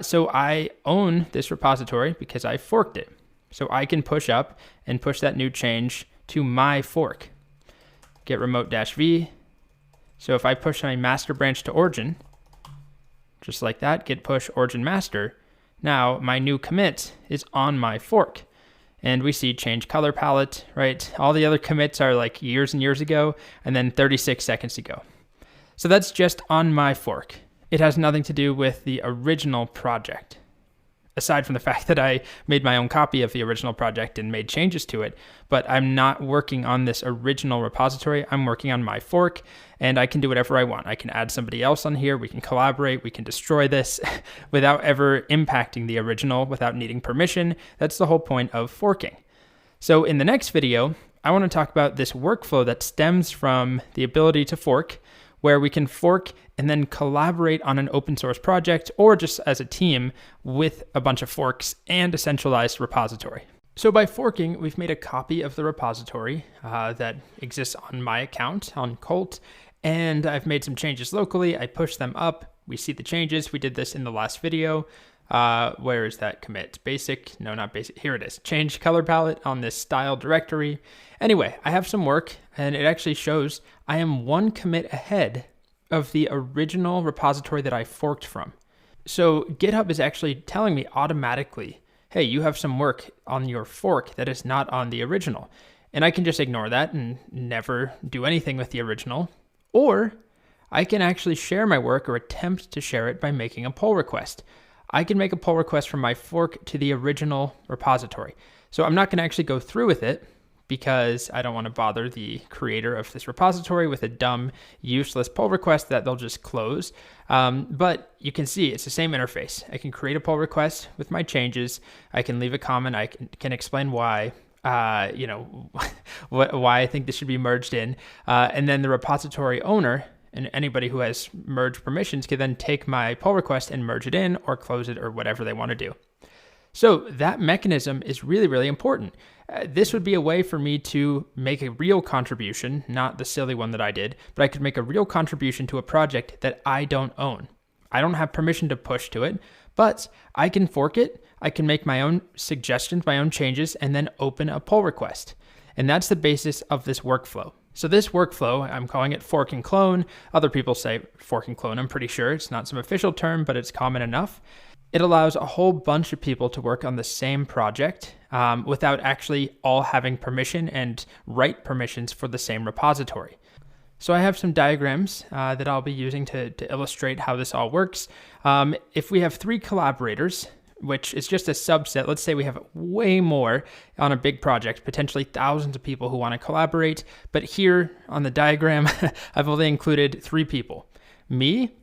Speaker 1: So I own this repository because I forked it. So I can push up and push that new change to my fork. Git remote -v. So if I push my master branch to origin, just like that, git push origin master, now my new commit is on my fork. And we see change color palette, right? All the other commits are like years and years ago, and then 36 seconds ago. So that's just on my fork. It has nothing to do with the original project. Aside from the fact that I made my own copy of the original project and made changes to it, but I'm not working on this original repository. I'm working on my fork, and I can do whatever I want. I can add somebody else on here. We can collaborate. We can destroy this without ever impacting the original, without needing permission. That's the whole point of forking. So in the next video, I want to talk about this workflow that stems from the ability to fork, where we can fork and then collaborate on an open source project or just as a team with a bunch of forks and a centralized repository. So by forking, we've made a copy of the repository that exists on my account on Colt, and I've made some changes locally. I push them up. We see the changes. We did this in the last video. Where is that commit? Basic? No, not basic. Here it is. Change color palette on this style directory. Anyway, I have some work, and it actually shows I am one commit ahead of the original repository that I forked from. So GitHub is actually telling me automatically, hey, you have some work on your fork that is not on the original. And I can just ignore that and never do anything with the original. Or I can actually share my work or attempt to share it by making a pull request. I can make a pull request from my fork to the original repository. So I'm not going to actually go through with it because I don't want to bother the creator of this repository with a dumb, useless pull request that they'll just close. But you can see it's the same interface. I can create a pull request with my changes. I can leave a comment. I can explain why. Why I think this should be merged in. And then the repository owner and anybody who has merge permissions can then take my pull request and merge it in or close it or whatever they want to do. So that mechanism is really, really important. This would be a way for me to make a real contribution, not the silly one that I did, but I could make a real contribution to a project that I don't own. I don't have permission to push to it, but I can fork it. I can make my own suggestions, my own changes, and then open a pull request. And that's the basis of this workflow. So this workflow, I'm calling it fork and clone. Other people say fork and clone. I'm pretty sure it's not some official term, but it's common enough. It allows a whole bunch of people to work on the same project without actually all having permission and write permissions for the same repository. So I have some diagrams that I'll be using to illustrate how this all works. If we have 3 collaborators, which is just a subset, let's say we have way more on a big project, potentially thousands of people who want to collaborate. But here on the diagram, I've only included 3 people. Me,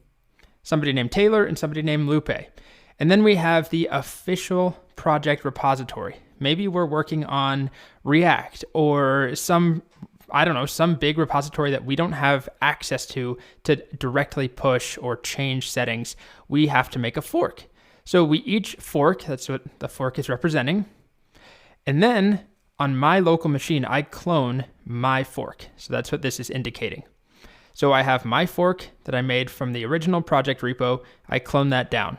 Speaker 1: somebody named Taylor, and somebody named Lupe. And then we have the official project repository. Maybe we're working on React or some big repository that we don't have access to directly push or change settings. We have to make a fork. So we each fork, that's what the fork is representing. And then on my local machine, I clone my fork. So that's what this is indicating. So I have my fork that I made from the original project repo. I clone that down.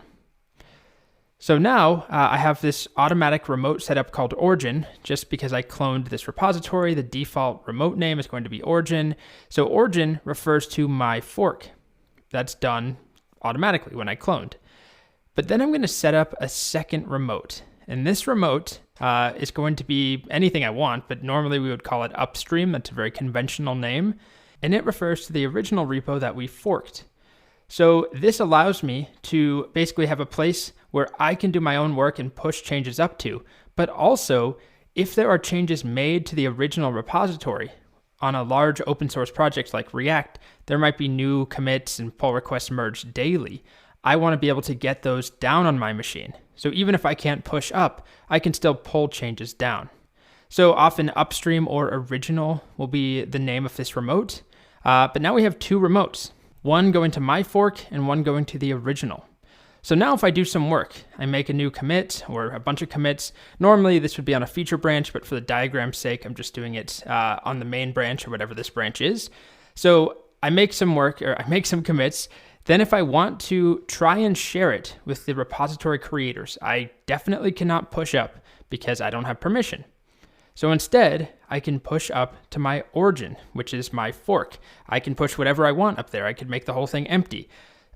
Speaker 1: So now I have this automatic remote setup called origin, just because I cloned this repository. The default remote name is going to be origin. So origin refers to my fork. That's done automatically when I cloned. But then I'm going to set up a second remote. And this remote is going to be anything I want, but normally we would call it upstream. That's a very conventional name. And it refers to the original repo that we forked. So this allows me to basically have a place where I can do my own work and push changes up to. But also, if there are changes made to the original repository on a large open source project like React, there might be new commits and pull requests merged daily. I want to be able to get those down on my machine. So even if I can't push up, I can still pull changes down. So often upstream or original will be the name of this remote. But now we have 2 remotes, one going to my fork and one going to the original. So now if I do some work, I make a new commit or a bunch of commits. Normally this would be on a feature branch, but for the diagram's sake, I'm just doing it on the main branch or whatever this branch is. So I make some work or I make some commits. Then if I want to try and share it with the repository creators, I definitely cannot push up because I don't have permission. So instead, I can push up to my origin, which is my fork. I can push whatever I want up there. I could make the whole thing empty.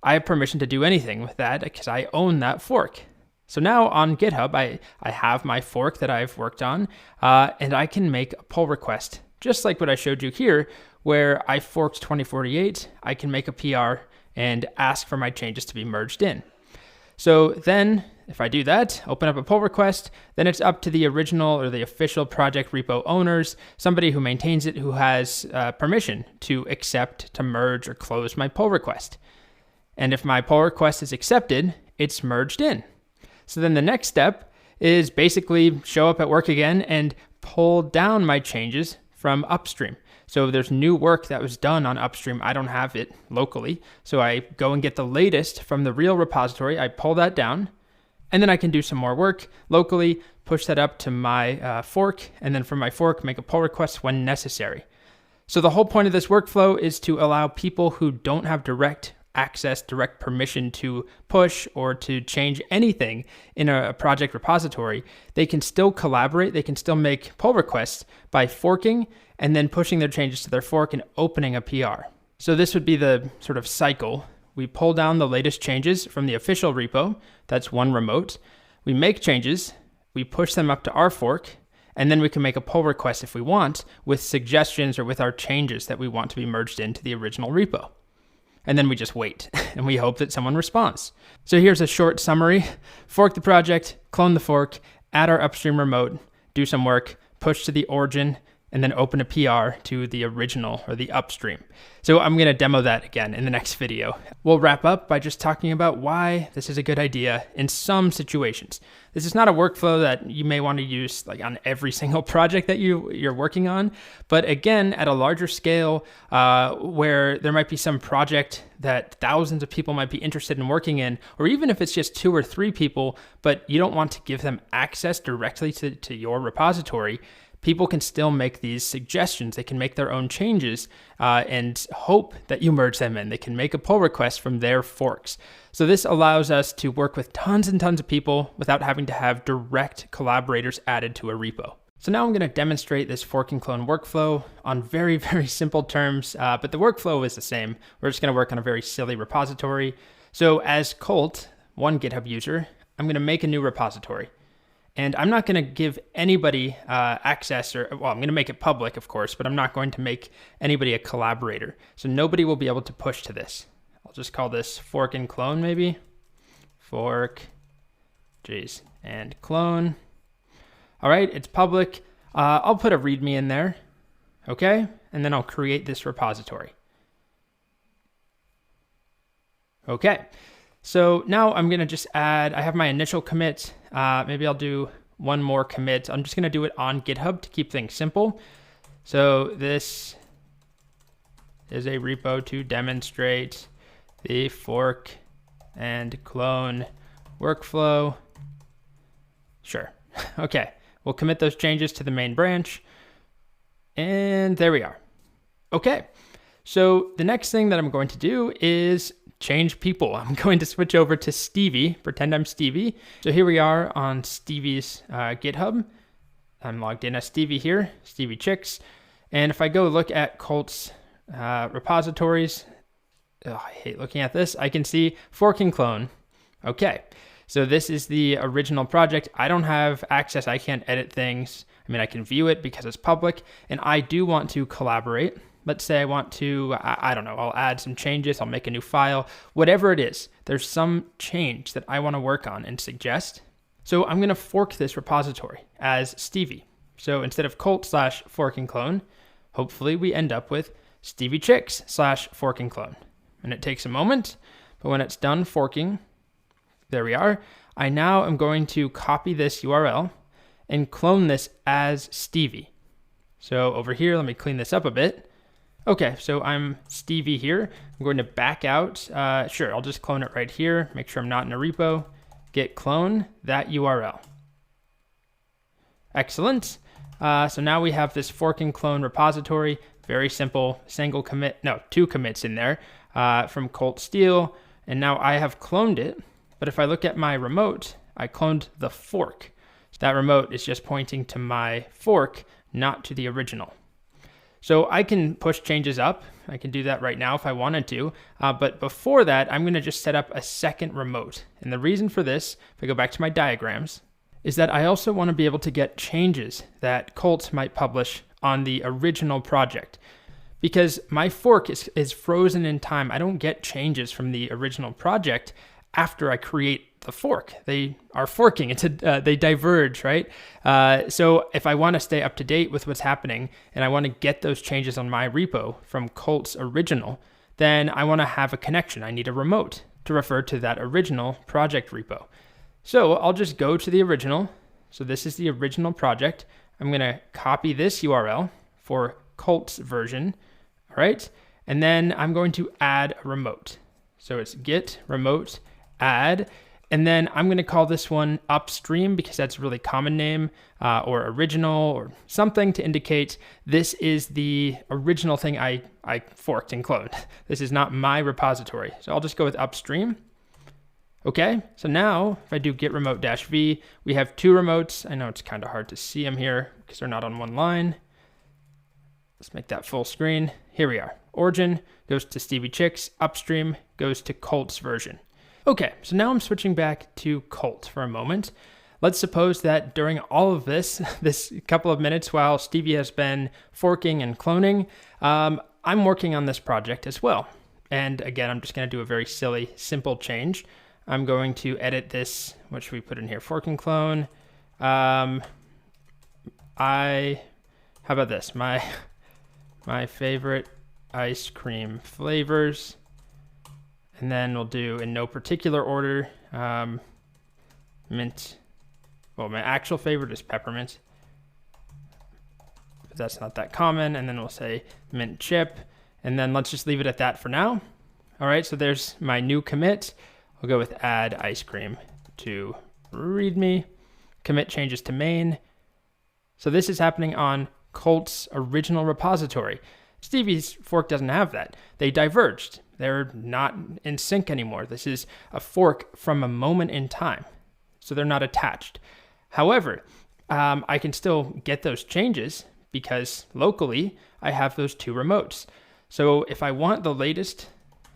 Speaker 1: I have permission to do anything with that because I own that fork. So now on GitHub, I have my fork that I've worked on, and I can make a pull request, just like what I showed you here, where I forked 2048. I can make a PR and ask for my changes to be merged in. So then if I do that, open up a pull request, then it's up to the original or the official project repo owners, somebody who maintains it, who has permission to accept, to merge, or close my pull request. And if my pull request is accepted, it's merged in. So then the next step is basically show up at work again and pull down my changes from upstream. So there's new work that was done on upstream. I don't have it locally. So I go and get the latest from the real repository. I pull that down, and then I can do some more work locally, push that up to my fork, and then from my fork, make a pull request when necessary. So the whole point of this workflow is to allow people who don't have direct access, direct permission to push or to change anything in a project repository. They can still collaborate. They can still make pull requests by forking and then pushing their changes to their fork and opening a PR. So this would be the sort of cycle. We pull down the latest changes from the official repo. That's one remote. We make changes. We push them up to our fork. And then we can make a pull request if we want with suggestions or with our changes that we want to be merged into the original repo. And then we just wait and we hope that someone responds. So here's a short summary. Fork the project, clone the fork, add our upstream remote, do some work, push to the origin, and then open a PR to the original or the upstream. So I'm going to demo that again in the next video. We'll wrap up by just talking about why this is a good idea in some situations. This is not a workflow that you may want to use like on every single project that you're working on, but again, at a larger scale where there might be some project that thousands of people might be interested in working in, or even if it's just 2 or 3 people, but you don't want to give them access directly to your repository, people can still make these suggestions. They can make their own changes and hope that you merge them in. They can make a pull request from their forks. So this allows us to work with tons and tons of people without having to have direct collaborators added to a repo. So now I'm going to demonstrate this fork and clone workflow on very, very simple terms, but the workflow is the same. We're just going to work on a very silly repository. So as Colt, one GitHub user, I'm going to make a new repository. And I'm not going to give anybody access, I'm going to make it public, of course, but I'm not going to make anybody a collaborator. So nobody will be able to push to this. I'll just call this fork and clone, maybe. Fork, and clone. All right, it's public. I'll put a README in there, okay? And then I'll create this repository. Okay. So now I'm going to just add, I have my initial commit. Maybe I'll do one more commit. I'm just going to do it on GitHub to keep things simple. So this is a repo to demonstrate the fork and clone workflow. Sure. Okay. We'll commit those changes to the main branch. And there we are. Okay. So the next thing that I'm going to do is change people. I'm going to switch over to Stevie, pretend I'm Stevie. So here we are on Stevie's GitHub. I'm logged in as Stevie here, Stevie Chicks. And if I go look at Colt's repositories, I hate looking at this, I can see fork and clone. Okay, so this is the original project. I don't have access, I can't edit things. I mean, I can view it because it's public, and I do want to collaborate. Let's say I want to, I don't know, I'll add some changes, I'll make a new file, whatever it is. There's some change that I want to work on and suggest. So I'm going to fork this repository as Stevie. So instead of Colt/fork and clone, hopefully we end up with Stevie Chicks/fork and clone. And it takes a moment, but when it's done forking, there we are. I now am going to copy this URL and clone this as Stevie. So over here, let me clean this up a bit. Okay, so I'm Stevie here. I'm going to back out. Sure, I'll just clone it right here. Make sure I'm not in a repo. Git clone that URL. Excellent. So now we have this fork and clone repository. Very simple, single commit, no, 2 commits in there from Colt Steel. And now I have cloned it. But if I look at my remote, I cloned the fork. So that remote is just pointing to my fork, not to the original. So I can push changes up. I can do that right now if I wanted to. But before that, I'm going to just set up a second remote. And the reason for this, if I go back to my diagrams, is that I also want to be able to get changes that Colt might publish on the original project. Because my fork is frozen in time. I don't get changes from the original project after I create the fork. They are forking. They diverge, right? So if I want to stay up to date with what's happening and I want to get those changes on my repo from Colt's original, then I want to have a connection. I need a remote to refer to that original project repo. So I'll just go to the original. So this is the original project. I'm going to copy this URL, for Colt's version. All right. And then I'm going to add a remote. So it's git remote add. And then I'm going to call this one upstream because that's a really common name, or original or something to indicate this is the original thing I forked and cloned. This is not my repository. So I'll just go with upstream. Okay, so now if I do git remote -v, we have two remotes. I know it's kind of hard to see them here because they're not on one line. Let's make that full screen. Here we are. Origin goes to Stevie Chicks, upstream goes to Colt's version. Okay, so now I'm switching back to Colt for a moment. Let's suppose that during all of this couple of minutes while Stevie has been forking and cloning, I'm working on this project as well. And again, I'm just going to do a very silly, simple change. I'm going to edit this. What should we put in here? Fork and clone. How about this? My favorite ice cream flavors. And then we'll do, in no particular order, mint. Well, my actual favorite is peppermint, but that's not that common. And then we'll say mint chip. And then let's just leave it at that for now. All right, so there's my new commit. I'll go with add ice cream to readme. Commit changes to main. So this is happening on Colt's original repository. Stevie's fork doesn't have that. They diverged. They're not in sync anymore. This is a fork from a moment in time. So they're not attached. However, I can still get those changes because locally I have those two remotes. So if I want the latest,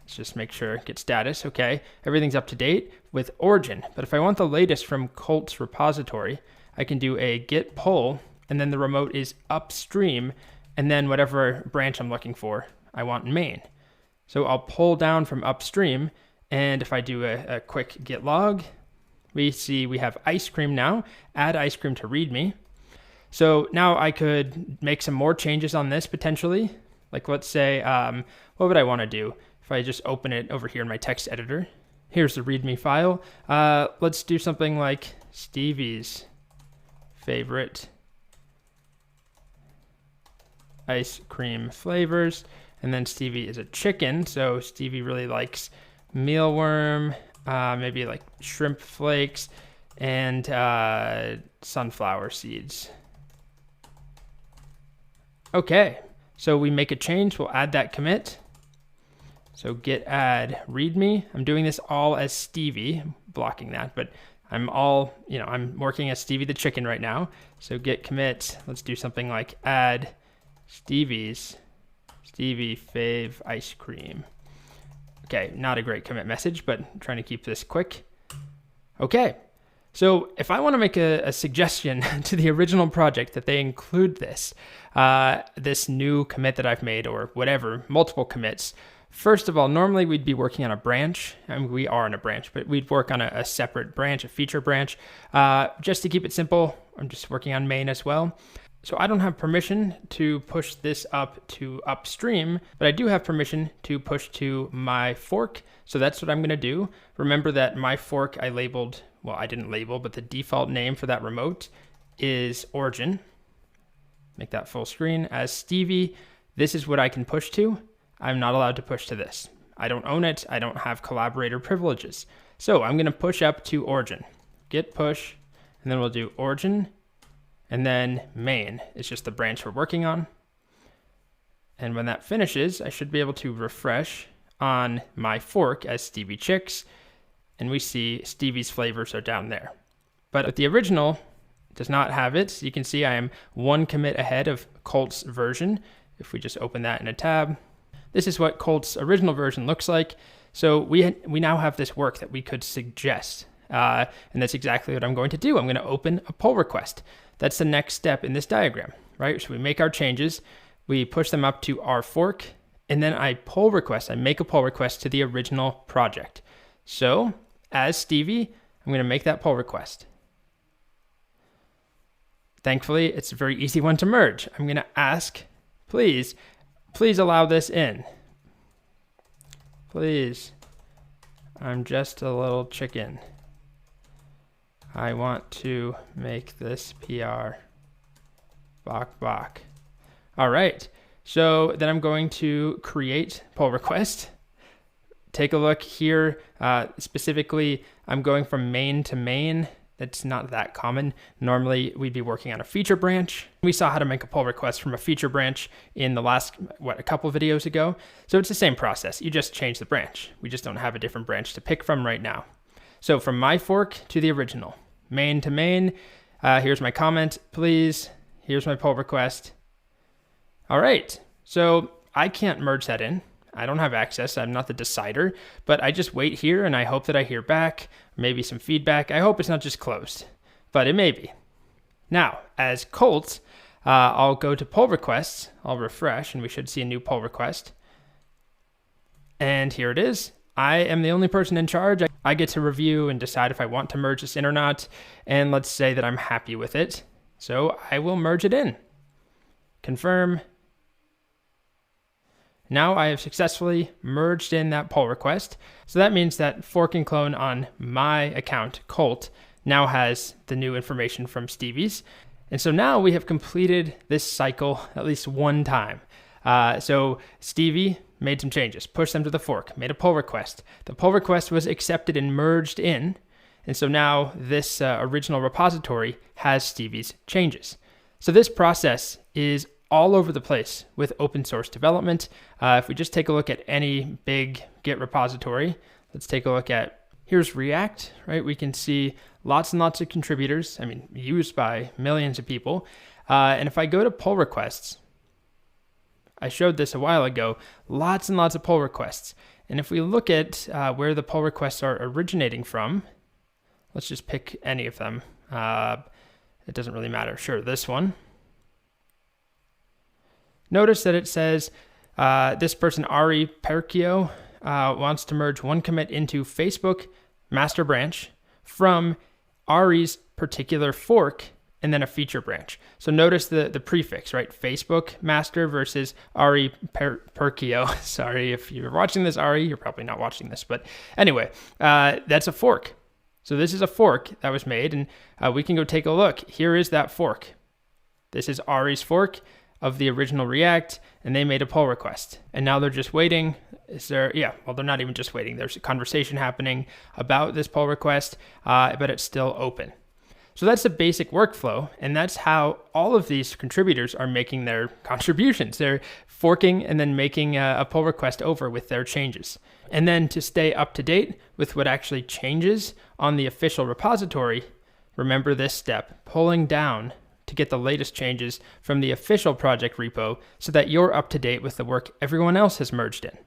Speaker 1: let's just make sure git status. Okay, everything's up to date with origin. But if I want the latest from Colt's repository, I can do a git pull, and then the remote is upstream, and then whatever branch I'm looking for, I want main. So I'll pull down from upstream, and if I do a quick git log, we see we have ice cream now, add ice cream to readme. So now I could make some more changes on this potentially. Like let's say, what would I want to do? If I just open it over here in my text editor, here's the readme file. Let's do something like Stevie's favorite ice cream flavors. And then Stevie is a chicken, so Stevie really likes mealworm, maybe like shrimp flakes, and sunflower seeds. Okay, so we make a change. We'll add that commit. So git add readme. I'm doing this all as Stevie, blocking that, but I'm working as Stevie the chicken right now. So git commit. Let's do something like add Stevie fave ice cream. Okay, not a great commit message, but I'm trying to keep this quick. Okay, so if I want to make a suggestion to the original project that they include this new commit that I've made, or whatever, multiple commits, first of all, normally we'd be working on a branch. I mean, we are on a branch, but we'd work on a separate branch, a feature branch. Just to keep it simple, I'm just working on main as well. So I don't have permission to push this up to upstream, but I do have permission to push to my fork. So that's what I'm going to do. Remember that my fork I labeled, well, I didn't label, but the default name for that remote is origin. Make that full screen as Stevie. This is what I can push to. I'm not allowed to push to this. I don't own it. I don't have collaborator privileges. So I'm going to push up to origin. Git push, and then we'll do origin. And then main is just the branch we're working on. And when that finishes, I should be able to refresh on my fork as Stevie Chicks. And we see Stevie's flavors are down there. But if the original does not have it, you can see I am one commit ahead of Colt's version. If we just open that in a tab, this is what Colt's original version looks like. So we now have this work that we could suggest. And that's exactly what I'm going to do. I'm going to open a pull request. That's the next step in this diagram, right? So we make our changes, we push them up to our fork, and then I make a pull request to the original project. So as Stevie, I'm going to make that pull request. Thankfully, it's a very easy one to merge. I'm going to ask, please allow this in. Please, I'm just a little chicken. I want to make this PR. Bok bok. All right, so then I'm going to create pull request. Take a look here. Specifically, I'm going from main to main. That's not that common. Normally, we'd be working on a feature branch. We saw how to make a pull request from a feature branch in the last, a couple videos ago. So it's the same process. You just change the branch. We just don't have a different branch to pick from right now. So from my fork to the original, main to main, here's my comment, please. Here's my pull request. All right, so I can't merge that in. I don't have access. I'm not the decider, but I just wait here and I hope that I hear back, maybe some feedback. I hope it's not just closed, but it may be. Now, as Colt, I'll go to pull requests. I'll refresh and we should see a new pull request. And here it is. I am the only person in charge. I get to review and decide if I want to merge this in or not. And let's say that I'm happy with it. So I will merge it in. Confirm. Now I have successfully merged in that pull request. So that means that fork and clone on my account, Colt, now has the new information from Stevie's. And so now we have completed this cycle at least one time. So Stevie made some changes, pushed them to the fork, made a pull request. The pull request was accepted and merged in. And so now this original repository has Stevie's changes. So this process is all over the place with open source development. If we just take a look at any big Git repository, let's take a look at, here's React, right? We can see lots and lots of contributors, used by millions of people. And if I go to pull requests, I showed this a while ago, lots and lots of pull requests. And if we look at where the pull requests are originating from, let's just pick any of them. It doesn't really matter. Sure, this one. Notice that it says this person, Ari Perkio, wants to merge one commit into Facebook master branch from Ari's particular fork and then a feature branch. So notice the prefix, right? Facebook master versus Ari Perkio. Sorry if you're watching this, Ari, you're probably not watching this. But anyway, that's a fork. So this is a fork that was made, and we can go take a look. Here is that fork. This is Ari's fork of the original React, and they made a pull request. And now they're just waiting. They're not even just waiting. There's a conversation happening about this pull request, but it's still open. So that's the basic workflow, and that's how all of these contributors are making their contributions. They're forking and then making a pull request over with their changes. And then to stay up to date with what actually changes on the official repository, remember this step, pulling down to get the latest changes from the official project repo so that you're up to date with the work everyone else has merged in.